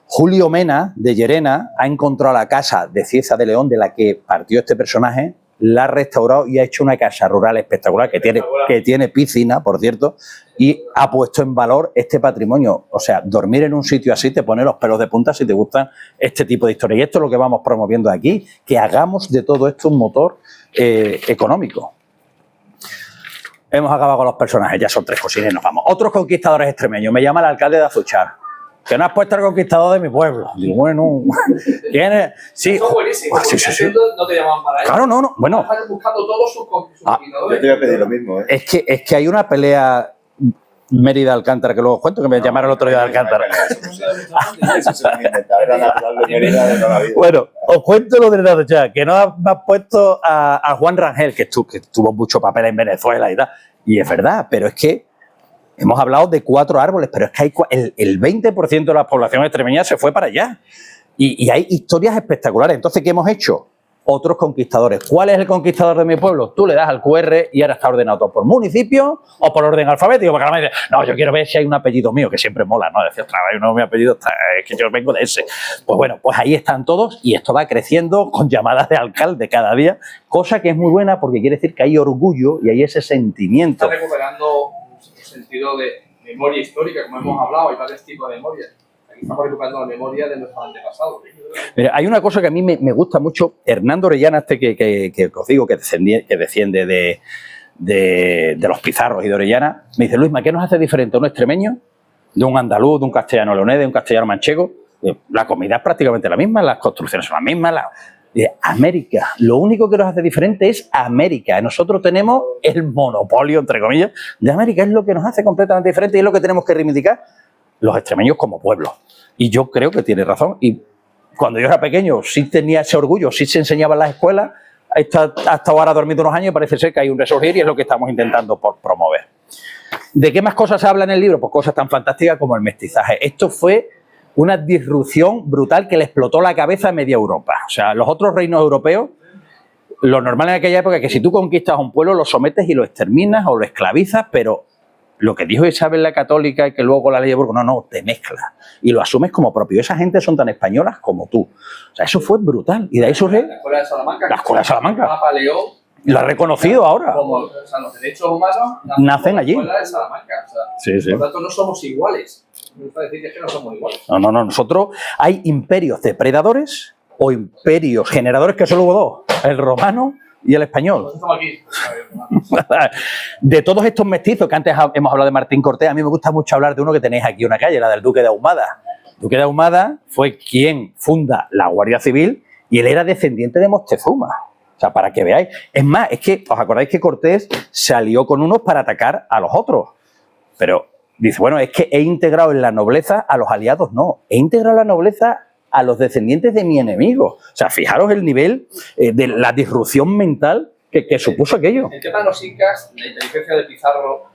Julio Mena, de Llerena, ha encontrado la casa de Cieza de León, de la que partió este personaje, la ha restaurado y ha hecho una casa rural espectacular, que tiene piscina, por cierto, y ha puesto en valor este patrimonio. O sea, dormir en un sitio así te pone los pelos de punta si te gustan este tipo de historias. Y esto es lo que vamos promoviendo aquí, que hagamos de todo esto un motor económico. Hemos acabado con los personajes, ya son 3 cosines y nos vamos. Otros conquistadores extremeños. Me llama el alcalde de Azuchar. Que no has puesto al conquistador de mi pueblo. Digo, bueno, ¿quién es? Sí. Eso es buenísimo. Sí. No te llamaban para eso. Claro, no. Bueno, Están buscando todos sus conquistadores. Yo te voy a pedir lo mismo, ¿eh? es que hay una pelea Mérida-Alcántara, que luego cuento, que me llamaron el otro día de Alcántara. Eso se lo inventaron, era natural de Mérida de toda la vida. Bueno, os cuento lo de Azuchar, que no me has puesto a Juan Rangel, que tuvo mucho papel en Venezuela y tal. Y es verdad, pero es que hemos hablado de 4 árboles, pero es que hay el 20% de la población extremeña se fue para allá. Y hay historias espectaculares. Entonces, ¿qué hemos hecho? otros conquistadores. ¿Cuál es el conquistador de mi pueblo? Tú le das al QR y ahora está ordenado todo por municipio o por orden alfabético, porque ahora me dice, no, yo quiero ver si hay un apellido mío, que siempre mola, ¿no? Decir, otra vez, no, mi apellido es que yo vengo de ese. Pues bueno, pues ahí están todos y esto va creciendo con llamadas de alcalde cada día, cosa que es muy buena porque quiere decir que hay orgullo y hay ese sentimiento. Está recuperando un sentido de memoria histórica, como hemos hablado, hay varios tipos de memoria. Aquí estamos recuperando la memoria de nuestros antepasados. Mira, hay una cosa que a mí me gusta mucho. Hernando Orellana, que os digo que desciende de los Pizarros y de Orellana, me dice, Luisma, ¿qué nos hace diferente a un extremeño, de un andaluz, de un castellano leonés, de un castellano manchego? La comida es prácticamente la misma, las construcciones son las mismas. América, lo único que nos hace diferente es América. Nosotros tenemos el monopolio, entre comillas, de América. Es lo que nos hace completamente diferente y es lo que tenemos que reivindicar los extremeños como pueblo. Y yo creo que tiene razón. Y cuando yo era pequeño sí tenía ese orgullo, sí se enseñaba en las escuelas. Hasta ahora dormido unos años y parece ser que hay un resurgir y es lo que estamos intentando promover. ¿De qué más cosas se habla en el libro? Pues cosas tan fantásticas como el mestizaje. Esto fue una disrupción brutal que le explotó la cabeza a media Europa. O sea, los otros reinos europeos, lo normal en aquella época es que si tú conquistas a un pueblo lo sometes y lo exterminas o lo esclavizas, pero lo que dijo Isabel la Católica y que luego la ley de Burgos, no, te mezclas y lo asumes como propio. Esa gente son tan españolas como tú. O sea, eso fue brutal. Y de ahí surge La Escuela de Salamanca. la Escuela de Salamanca. Papa León. Lo ha reconocido ahora. Como, o sea, los derechos humanos Nacen allí. En la Escuela de Salamanca. O sea, Sí, sí. por lo tanto, no somos iguales. Me gusta decir que es que no somos iguales. No, nosotros hay imperios depredadores o imperios generadores, que solo hubo dos, el romano y el español. Nosotros estamos aquí. De todos estos mestizos, que antes hemos hablado de Martín Cortés, a mí me gusta mucho hablar de uno que tenéis aquí en una calle, la del Duque de Ahumada. El Duque de Ahumada fue quien funda la Guardia Civil y él era descendiente de Moctezuma. O sea, para que veáis. Es más, es que, ¿os acordáis que Cortés se alió con unos para atacar a los otros? Pero dice, bueno, es que he integrado en la nobleza a los aliados. No, he integrado en la nobleza a los descendientes de mi enemigo. O sea, fijaros el nivel de la disrupción mental que supuso aquello. El tema de los incas, la inteligencia de Pizarro,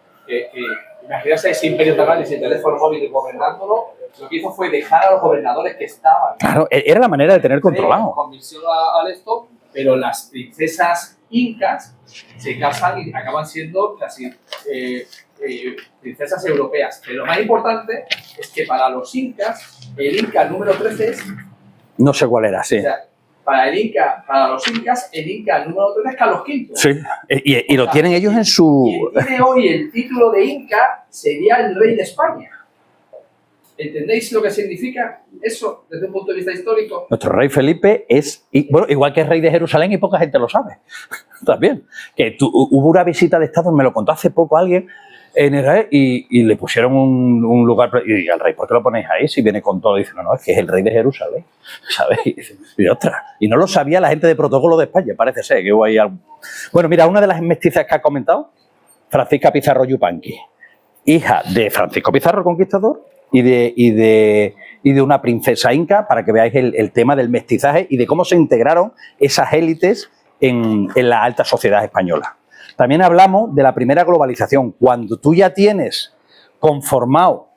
imaginarse ese imperio tan grande y ese teléfono móvil gobernándolo, lo que hizo fue dejar a los gobernadores que estaban. Claro, era la manera de tener controlado. Con misión al esto, pero las princesas incas se casan y acaban siendo casi princesas europeas. Pero lo más importante es que para los incas, el inca número 13 es... No sé cuál era, sí. O sea, para los incas, el inca número 13 es Carlos V. Sí, y lo tienen ellos en su... Quien tiene hoy el título de inca sería el rey de España. ¿Entendéis lo que significa eso desde un punto de vista histórico? Nuestro rey Felipe es, bueno, igual que es rey de Jerusalén y poca gente lo sabe. También. Que hubo una visita de Estado, me lo contó hace poco alguien en Israel y le pusieron un lugar. Y al rey, ¿por qué lo ponéis ahí? Si viene con todo. Dice, no, es que es el rey de Jerusalén. ¿Sabéis? Y ostras. Y no lo sabía la gente de protocolo de España, parece ser que hubo ahí algo. Bueno, mira, una de las mestizas que ha comentado, Francisca Pizarro Yupanqui, hija de Francisco Pizarro, el conquistador, y de una princesa inca, para que veáis el tema del mestizaje y de cómo se integraron esas élites en la alta sociedad española. También hablamos de la primera globalización. Cuando tú ya tienes conformado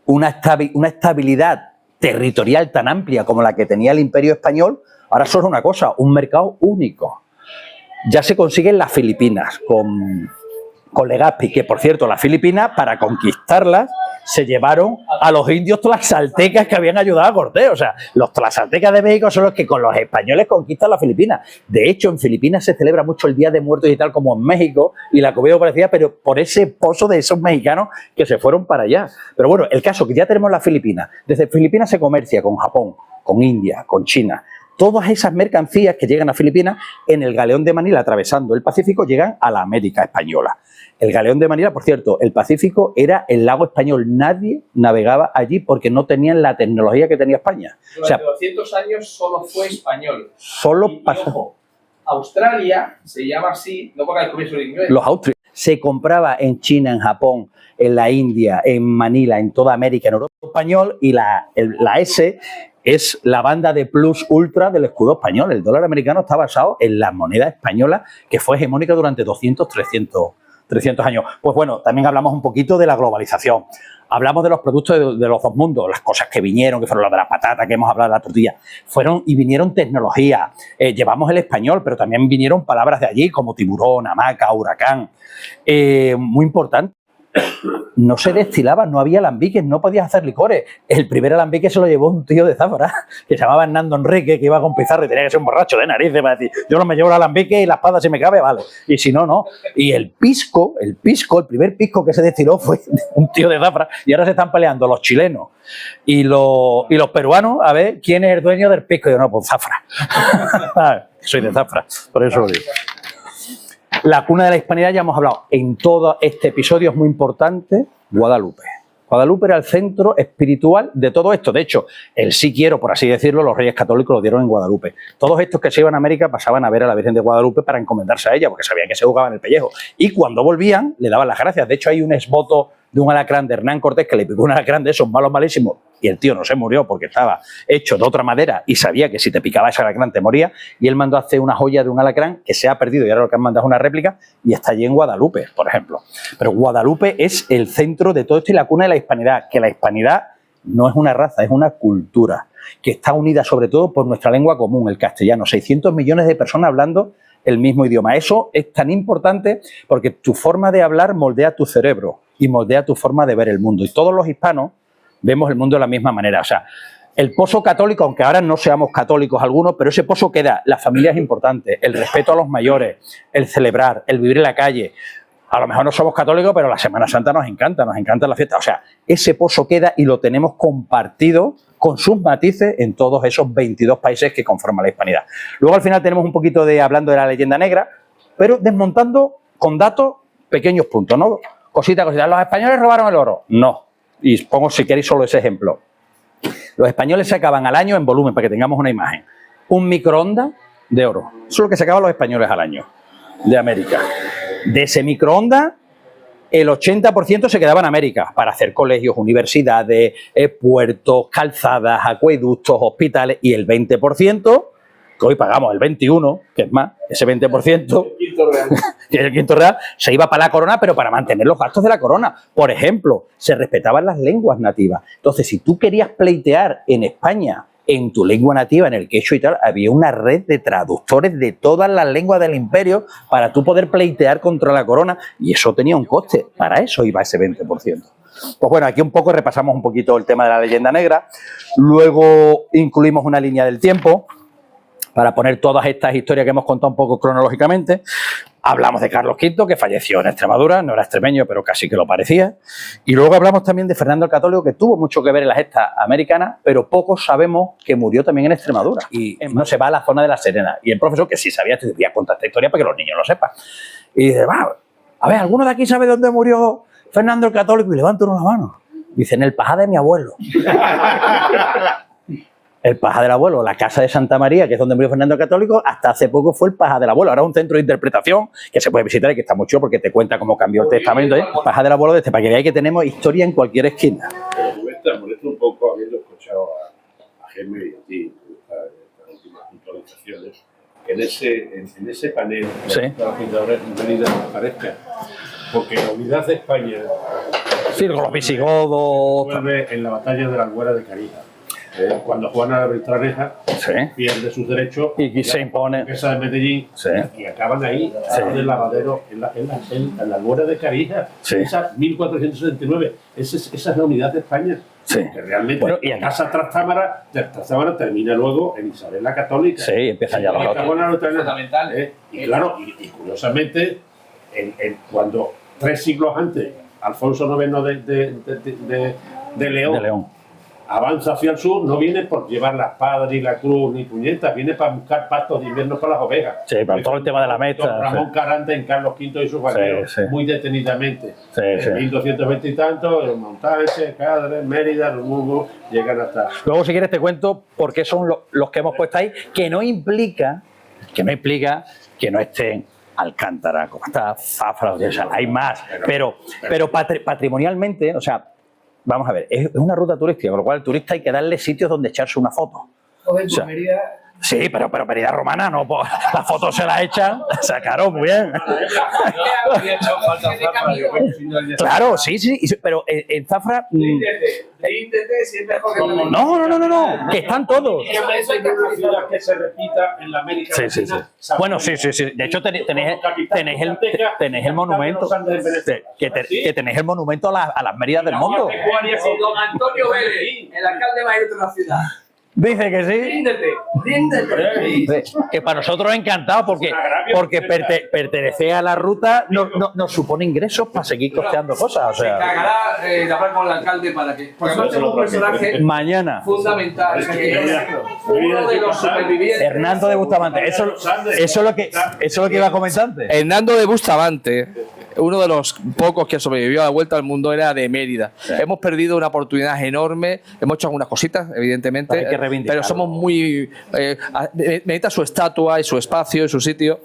una estabilidad territorial tan amplia como la que tenía el Imperio Español, ahora solo una cosa, un mercado único. Ya se consigue en las Filipinas con Legazpi, que por cierto, las Filipinas, para conquistarlas, se llevaron a los indios tlaxaltecas que habían ayudado a Cortés. O sea, los tlaxaltecas de México son los que con los españoles conquistan las Filipinas. De hecho, en Filipinas se celebra mucho el Día de Muertos y tal, como en México, y la comida parecida, pero por ese pozo de esos mexicanos que se fueron para allá. Pero bueno, el caso que ya tenemos las Filipinas. Desde Filipinas se comercia con Japón, con India, con China. Todas esas mercancías que llegan a Filipinas en el galeón de Manila, atravesando el Pacífico, llegan a la América española. El galeón de Manila, por cierto, el Pacífico era el lago español. Nadie navegaba allí porque no tenían la tecnología que tenía España. Durante 200 años solo fue español. Solo pasó. Ojo, Australia se llama así, no porque descubrieron el inglés. Los austriacos. Se compraba en China, en Japón, en la India, en Manila, en toda América, en Europa español, y la S es la banda de plus ultra del escudo español. El dólar americano está basado en la moneda española, que fue hegemónica durante 200, 300 años. Pues bueno, también hablamos un poquito de la globalización. Hablamos de los productos de los dos mundos, las cosas que vinieron, que fueron las de la patata, que hemos hablado de la tortilla. Fueron y vinieron tecnología. Llevamos el español, pero también vinieron palabras de allí, como tiburón, hamaca, huracán. Muy importante. No se destilaba, no había alambiques, no podías hacer licores. El primer alambique se lo llevó un tío de Zafra, que se llamaba Hernando Enrique, que iba con Pizarro y tenía que ser un borracho de narices para decir, yo no me llevo el alambique y la espada si me cabe, vale. Y si no, no. Y el primer pisco que se destiló fue un tío de Zafra, y ahora se están peleando los chilenos y los peruanos a ver quién es el dueño del pisco. Y yo, no, pues Zafra. Soy de Zafra, por eso lo digo. La cuna de la hispanidad, ya hemos hablado en todo este episodio, es muy importante, Guadalupe. Guadalupe era el centro espiritual de todo esto. De hecho, el sí quiero, por así decirlo, los reyes católicos lo dieron en Guadalupe. Todos estos que se iban a América pasaban a ver a la Virgen de Guadalupe para encomendarse a ella, porque sabían que se jugaban el pellejo. Y cuando volvían, le daban las gracias. De hecho, hay un exvoto de un alacrán de Hernán Cortés que le picó un alacrán de esos malos, malísimos, y el tío no se murió porque estaba hecho de otra madera y sabía que si te picaba ese alacrán te moría, y él mandó a hacer una joya de un alacrán que se ha perdido y ahora lo que han mandado es una réplica y está allí en Guadalupe, por ejemplo. Pero Guadalupe es el centro de todo esto y la cuna de la hispanidad, que la hispanidad no es una raza, es una cultura que está unida sobre todo por nuestra lengua común, el castellano. 600 millones de personas hablando el mismo idioma. Eso es tan importante porque tu forma de hablar moldea tu cerebro y moldea tu forma de ver el mundo. Y todos los hispanos vemos el mundo de la misma manera. O sea, el pozo católico, aunque ahora no seamos católicos algunos, pero ese pozo queda. La familia es importante, el respeto a los mayores, el celebrar, el vivir en la calle. A lo mejor no somos católicos, pero la Semana Santa nos encanta la fiesta. O sea, ese pozo queda y lo tenemos compartido con sus matices en todos esos 22 países que conforman la hispanidad. Luego al final tenemos un poquito de hablando de la leyenda negra, pero desmontando con datos pequeños puntos, ¿no? Cosita. ¿Los españoles robaron el oro? No. Y pongo, si queréis, solo ese ejemplo. Los españoles sacaban al año, en volumen, para que tengamos una imagen, un microondas de oro. Eso es lo que sacaban los españoles al año de América. De ese microondas, el 80% se quedaba en América para hacer colegios, universidades, puertos, calzadas, acueductos, hospitales, y el 20%, que hoy pagamos el 21%, que es más, ese 20%, que es el quinto real, se iba para la corona, pero para mantener los gastos de la corona. Por ejemplo, se respetaban las lenguas nativas. Entonces, si tú querías pleitear en España en tu lengua nativa, en el quechua y tal, había una red de traductores de todas las lenguas del imperio para tú poder pleitear contra la corona, y eso tenía un coste. Para eso iba ese 20%. Pues bueno, aquí un poco repasamos un poquito el tema de la leyenda negra. Luego incluimos una línea del tiempo para poner todas estas historias que hemos contado un poco cronológicamente. Hablamos de Carlos V, que falleció en Extremadura, no era extremeño, pero casi que lo parecía. Y luego hablamos también de Fernando el Católico, que tuvo mucho que ver en la gesta americana, pero pocos sabemos que murió también en Extremadura. Y no se va a la zona de La Serena. Y el profesor, que sí sabía, te decía, contar esta historia para que los niños lo sepan. Y dice, a ver, ¿alguno de aquí sabe dónde murió Fernando el Católico? Y levanta uno la mano. Dice, en el Pajar de mi abuelo. El Pajar del Abuelo, la casa de Santa María, que es donde murió Fernando el Católico, hasta hace poco fue el Pajar del Abuelo. Ahora es un centro de interpretación que se puede visitar y que está muy chulo porque te cuenta cómo cambió el testamento. El Pajar del Abuelo, para que veáis que tenemos historia en cualquier esquina. Pero molesta un poco, habiendo escuchado a Gemma y a ti, estas últimas puntualizaciones, que en ese panel, sí, que ahora aparezca, porque la unidad de España, sí, con los visigodos, vuelve en la batalla de la Albuera de Carija. Cuando Juana la Beltraneja, sí, pierde sus derechos y se impone esa de Medellín, sí, y acaban ahí, sí, en el lavadero, en la Albuera de Carija, sí, esa 1469, esa es la unidad de España, sí, que realmente, bueno, y en Casa Trastámara termina luego en Isabel la Católica, sí, empieza ya la otra, y claro, y curiosamente, cuando 3 siglos antes, Alfonso IX de León avanza hacia el sur, no viene por llevar la espada ni la cruz ni puñetas, viene para buscar pastos de invierno para las ovejas. Sí, para todo el tema de la meta. Ramón Carante en Carlos V y sus vaqueros, sí, sí, muy detenidamente. Sí, en 1220 y tanto, Montánchez, Cáceres, Mérida, los Mugos, llegan hasta... Luego, si quieres, te cuento por qué son los que hemos puesto ahí, que no implica que no estén Alcántara, como está Zafra, o sea, hay más, pero patrimonialmente, o sea, vamos a ver, es una ruta turística, con lo cual al turista hay que darle sitios donde echarse una foto. Joder, o sea, Mérida Sí, pero Mérida romana no, pues, las fotos se las echan, o sea, claro, muy bien. Claro, sí, pero en Zafra... Ríndete, siempre es No, que están todos. Que se repita en la América Latina. Bueno, sí. De hecho, tenéis el monumento. Que tenéis el monumento a las Méridas del mundo. Don Antonio Vélez, el alcalde mayor de la ciudad. Dice que sí. Ríndete. Que para nosotros es encantado porque pertenecer a la ruta nos supone ingresos para seguir costeando cosas. O Se sea, encargará de hablar con el alcalde para que... Porque además tenemos un personaje mañana. fundamental, que es uno de los supervivientes. Hernando de Bustamante. Eso es lo que iba a comentar antes. Hernando de Bustamante, uno de los pocos que sobrevivió a la vuelta al mundo, era de Mérida. Hemos perdido una oportunidad enorme, hemos hecho algunas cositas, evidentemente, hay que reivindicarlo. pero somos muy... necesita su estatua y su espacio y su sitio,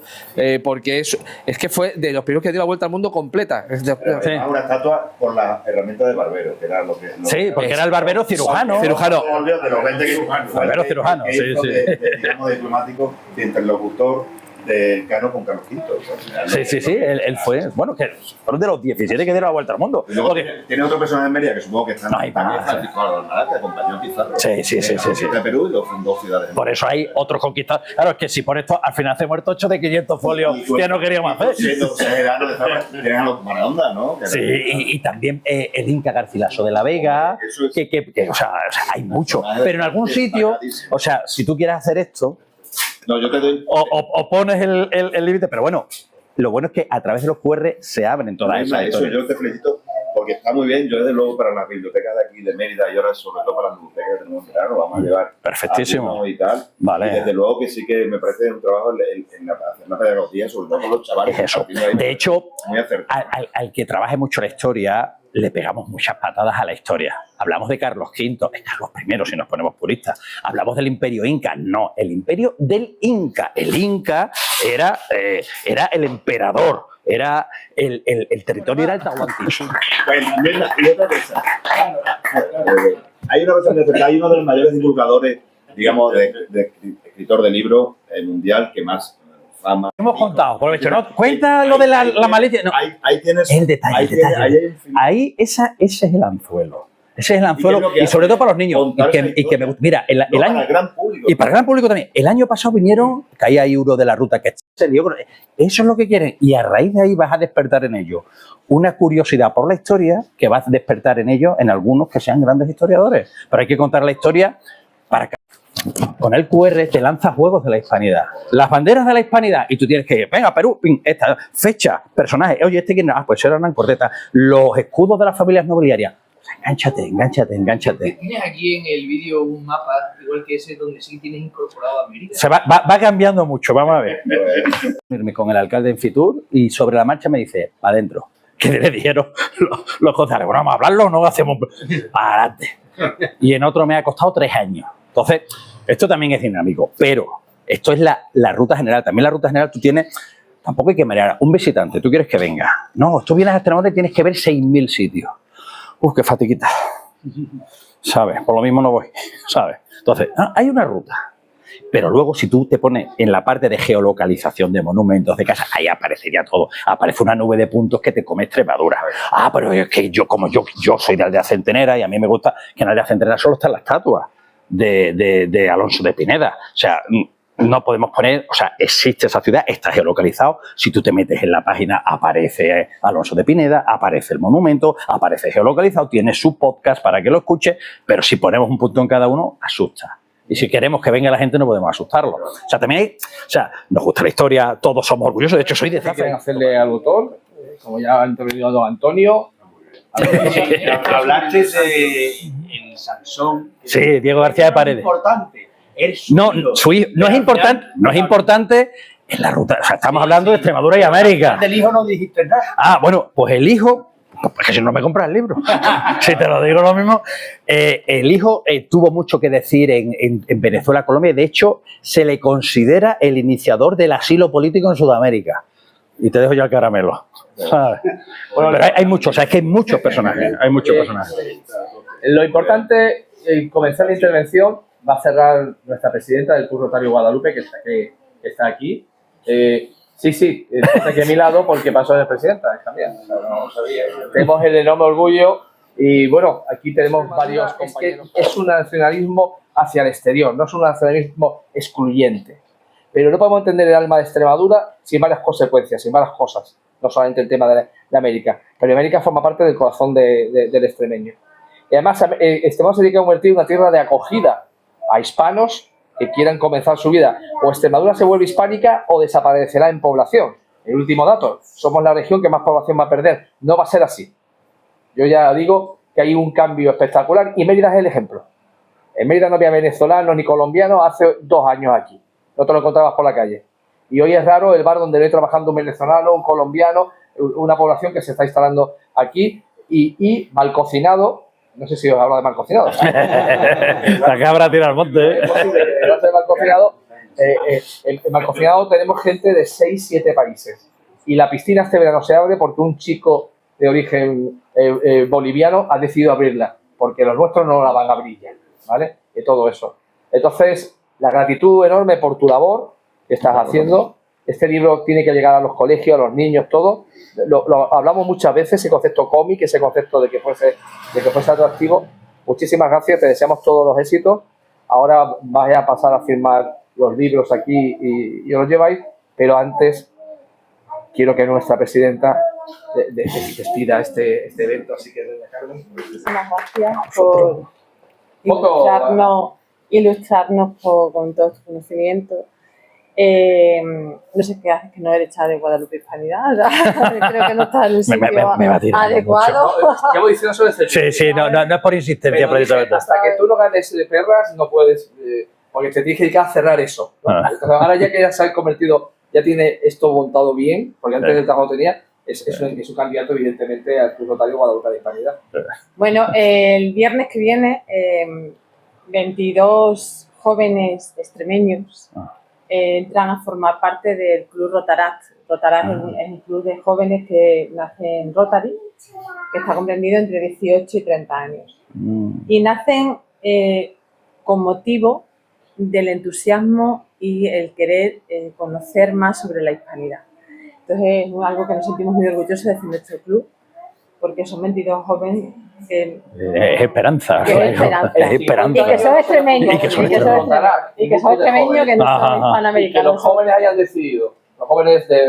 porque es que fue de los primeros que dio la vuelta al mundo completa. Una estatua por la herramienta de barbero, que era lo que... Sí, porque era el barbero cirujano. De los 20 que... Barbero cirujano, que sí. digamos, diplomático, de interlocutor del Cano con Carlos V. Sí, él fue, bueno, que fueron de los 17 que dieron la vuelta al mundo. Y luego tiene otro personaje en Mérida que supongo que está No hay más. Francisco Alcalá, que acompañó a Pizarro. Sí. De Perú y lo fundó ciudades. Por eso hay otros conquistadores. Claro, es que si por esto al final se muerto 8 de 500 folios que no queríamos hacer. Tienen a los Maradona, ¿no? Sí, y también el Inca Garcilaso de la Vega, que o sea, hay mucho. Pero en algún sitio, o sea, si tú quieres hacer esto, no, yo te doy... o pones el límite, pero bueno, lo bueno es que a través de los QR se abren todas esas Eso historias. yo te felicito porque está muy bien. Yo desde luego para las bibliotecas de aquí de Mérida y ahora sobre todo para las bibliotecas que tenemos en verano vamos a llevar perfectísimo y tal. Vale. Y desde luego que sí que me parece un trabajo en hacer una pedagogía, sobre todo con los chavales. Eso. De hecho, muy al que trabaje mucho la historia le pegamos muchas patadas a la historia. Hablamos de Carlos V, es Carlos I si nos ponemos puristas. Hablamos del Imperio Inca, no, el Imperio del Inca. El Inca era el emperador, era el territorio era el Tahuantinsuyo. Hay una cosa que hay uno de los mayores divulgadores, digamos, de escritor de libros mundial que más fama. Hemos contado, por hecho, ¿no? Cuenta lo de la malicia. No. Ahí tienes el detalle. Ahí ese es el anzuelo. Ese es el anzuelo y sobre todo para los niños. Y que me gusta. Mira, el año, para el gran público. Y para el gran público también. El año pasado vinieron, caía ahí uno de la ruta que se dio. Eso es lo que quieren. Y a raíz de ahí vas a despertar en ellos una curiosidad por la historia que vas a despertar en ellos en algunos que sean grandes historiadores. Pero hay que contar la historia para que con el QR te lanza juegos de la hispanidad. Las banderas de la hispanidad y tú tienes que ir, venga, Perú, esta fecha, personaje, oye, ¿quién era? Ah, pues era Hernán Corteta. Los escudos de las familias nobiliarias. Engánchate. Tienes aquí en el vídeo un mapa, igual que ese, donde sí tienes incorporado a Mérida. Se va cambiando mucho, vamos a ver. Con el alcalde en Fitur y sobre la marcha me dice, para adentro. Que le dieron los concejales. Bueno, vamos a hablarlo, no hacemos para adelante. Y en otro me ha costado 3 años. Entonces, esto también es dinámico, pero esto es la ruta general. También la ruta general tú tienes, tampoco hay que marear. Un visitante, tú quieres que venga. No, tú vienes a Extremadura y tienes que ver 6.000 sitios. Qué fatiguita. ¿Sabes? Por lo mismo no voy, ¿sabes? Entonces, hay una ruta. Pero luego, si tú te pones en la parte de geolocalización de monumentos, de casas, ahí aparecería todo. Aparece una nube de puntos que te come Extremadura. Ah, pero es que yo soy de Aldea Centenera y a mí me gusta que en Aldea Centenera solo está la estatua de Alonso de Pineda. O sea, no podemos poner, o sea, existe esa ciudad, está geolocalizado. Si tú te metes en la página, aparece Alonso de Pineda, aparece el monumento, aparece geolocalizado, tiene su podcast para que lo escuche, pero si ponemos un punto en cada uno, asusta. Y si queremos que venga la gente, no podemos asustarlo. O sea, también nos gusta la historia, todos somos orgullosos. De hecho, soy de Zafra. ¿Quieren hacerle al autor? Como ya ha intervenido don Antonio. Hablaste de el Sansón. Sí, Diego García de Paredes. Importante. No es importante en la ruta. O sea, estamos hablando de Extremadura y América. Del hijo no dijiste nada. Ah, bueno, pues el hijo, pues que si no me compras el libro, si te lo digo lo mismo, el hijo tuvo mucho que decir en Venezuela, Colombia, y de hecho se le considera el iniciador del asilo político en Sudamérica. Y te dejo ya el caramelo. ¿Sabes? Bueno, pero hay muchos, o sea, es que hay muchos personajes. Lo importante, comenzar la intervención, va a cerrar nuestra presidenta del Club Rotario Guadalupe, que está aquí. Sí, está aquí a mi lado porque pasó de presidenta también. O sea, no lo sabía. Tenemos el enorme orgullo y bueno, aquí tenemos varios compañeros. Es un nacionalismo hacia el exterior, no es un nacionalismo excluyente. Pero no podemos entender el alma de Extremadura sin varias consecuencias, sin varias cosas. No solamente el tema de América. Pero América forma parte del corazón del extremeño. Y además, Extremadura se tiene que convertir en una tierra de acogida a hispanos que quieran comenzar su vida. O Extremadura se vuelve hispánica o desaparecerá en población. El último dato, somos la región que más población va a perder. No va a ser así. Yo ya digo que hay un cambio espectacular y Mérida es el ejemplo. En Mérida no había venezolanos ni colombianos hace 2 años aquí. No te lo encontrabas por la calle. Y hoy es raro el bar donde ve trabajando un venezolano, un colombiano, una población que se está instalando aquí y mal cocinado. No sé si os hablo de mal cocinado. La cabra tira al monte. Mal cocinado. En mal cocinado tenemos gente de 6-7 países. Y la piscina este verano se abre porque un chico de origen boliviano ha decidido abrirla. Porque los nuestros no la van a abrir ya. ¿Vale? Y todo eso. Entonces, la gratitud enorme por tu labor que estás haciendo. Este libro tiene que llegar a los colegios, a los niños, todo. Lo hablamos muchas veces, ese concepto cómic, ese concepto de que fuese atractivo. Muchísimas gracias, te deseamos todos los éxitos. Ahora vais a pasar a firmar los libros aquí y os los lleváis, pero antes quiero que nuestra presidenta despida este evento. Así que, doña Carmen. Muchísimas gracias por ilustrarnos con todo tu conocimiento. No sé qué haces que no eres echada de Guadalupe Hispanidad. Creo que no está en un sitio adecuado. Llevo diciendo eso desde Sí, no es por insistencia, precisamente. Hasta que tú no ganes de perras, no puedes, porque te tienes que dedicar a cerrar eso, ¿no? Entonces, ahora ya que ya se ha convertido, ya tiene esto montado bien, porque antes del trabajo tenía, es un candidato evidentemente al Club Rotario Guadalupe de Hispanidad. Bueno, el viernes que viene, 22 jóvenes extremeños entran a formar parte del Club Rotarat. Rotarat es un club de jóvenes que nacen en Rotary, que está comprendido entre 18 y 30 años. Y nacen con motivo del entusiasmo y el querer conocer más sobre la hispanidad. Entonces es algo que nos sentimos muy orgullosos de nuestro club, porque son 22 jóvenes que... Es esperanza. Es esperanza. Y que son extremeños. Y que son extremeños que no son hispanoamericanos. Y que los jóvenes hayan decidido, los jóvenes de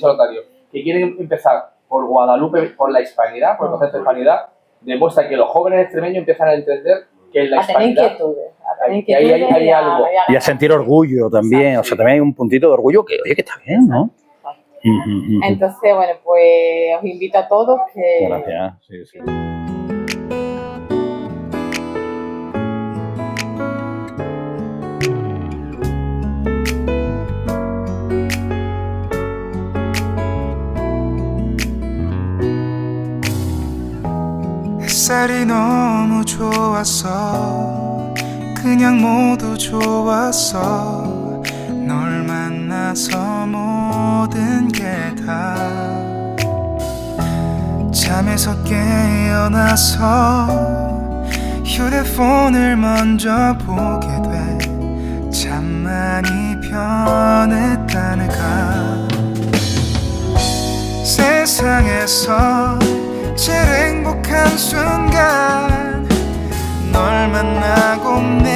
Rotario, que quieren empezar por Guadalupe, por la hispanidad, por el concepto de hispanidad, demuestra que los jóvenes extremeños empiezan a entender que en la hispanidad... Que hay algo. Y a sentir orgullo también. Exacto. O sea, también hay un puntito de orgullo que, oye, que está bien, ¿no? Entonces, bueno, pues os invito a todos que... Gracias, sí. 햇살이 너무 좋았어 그냥 모두 좋았어 널 만나서 모든 게 다 잠에서 깨어나서 휴대폰을 먼저 보게 돼 참 많이 변했다는가 세상에서 제일 행복한 순간 널 만나고 내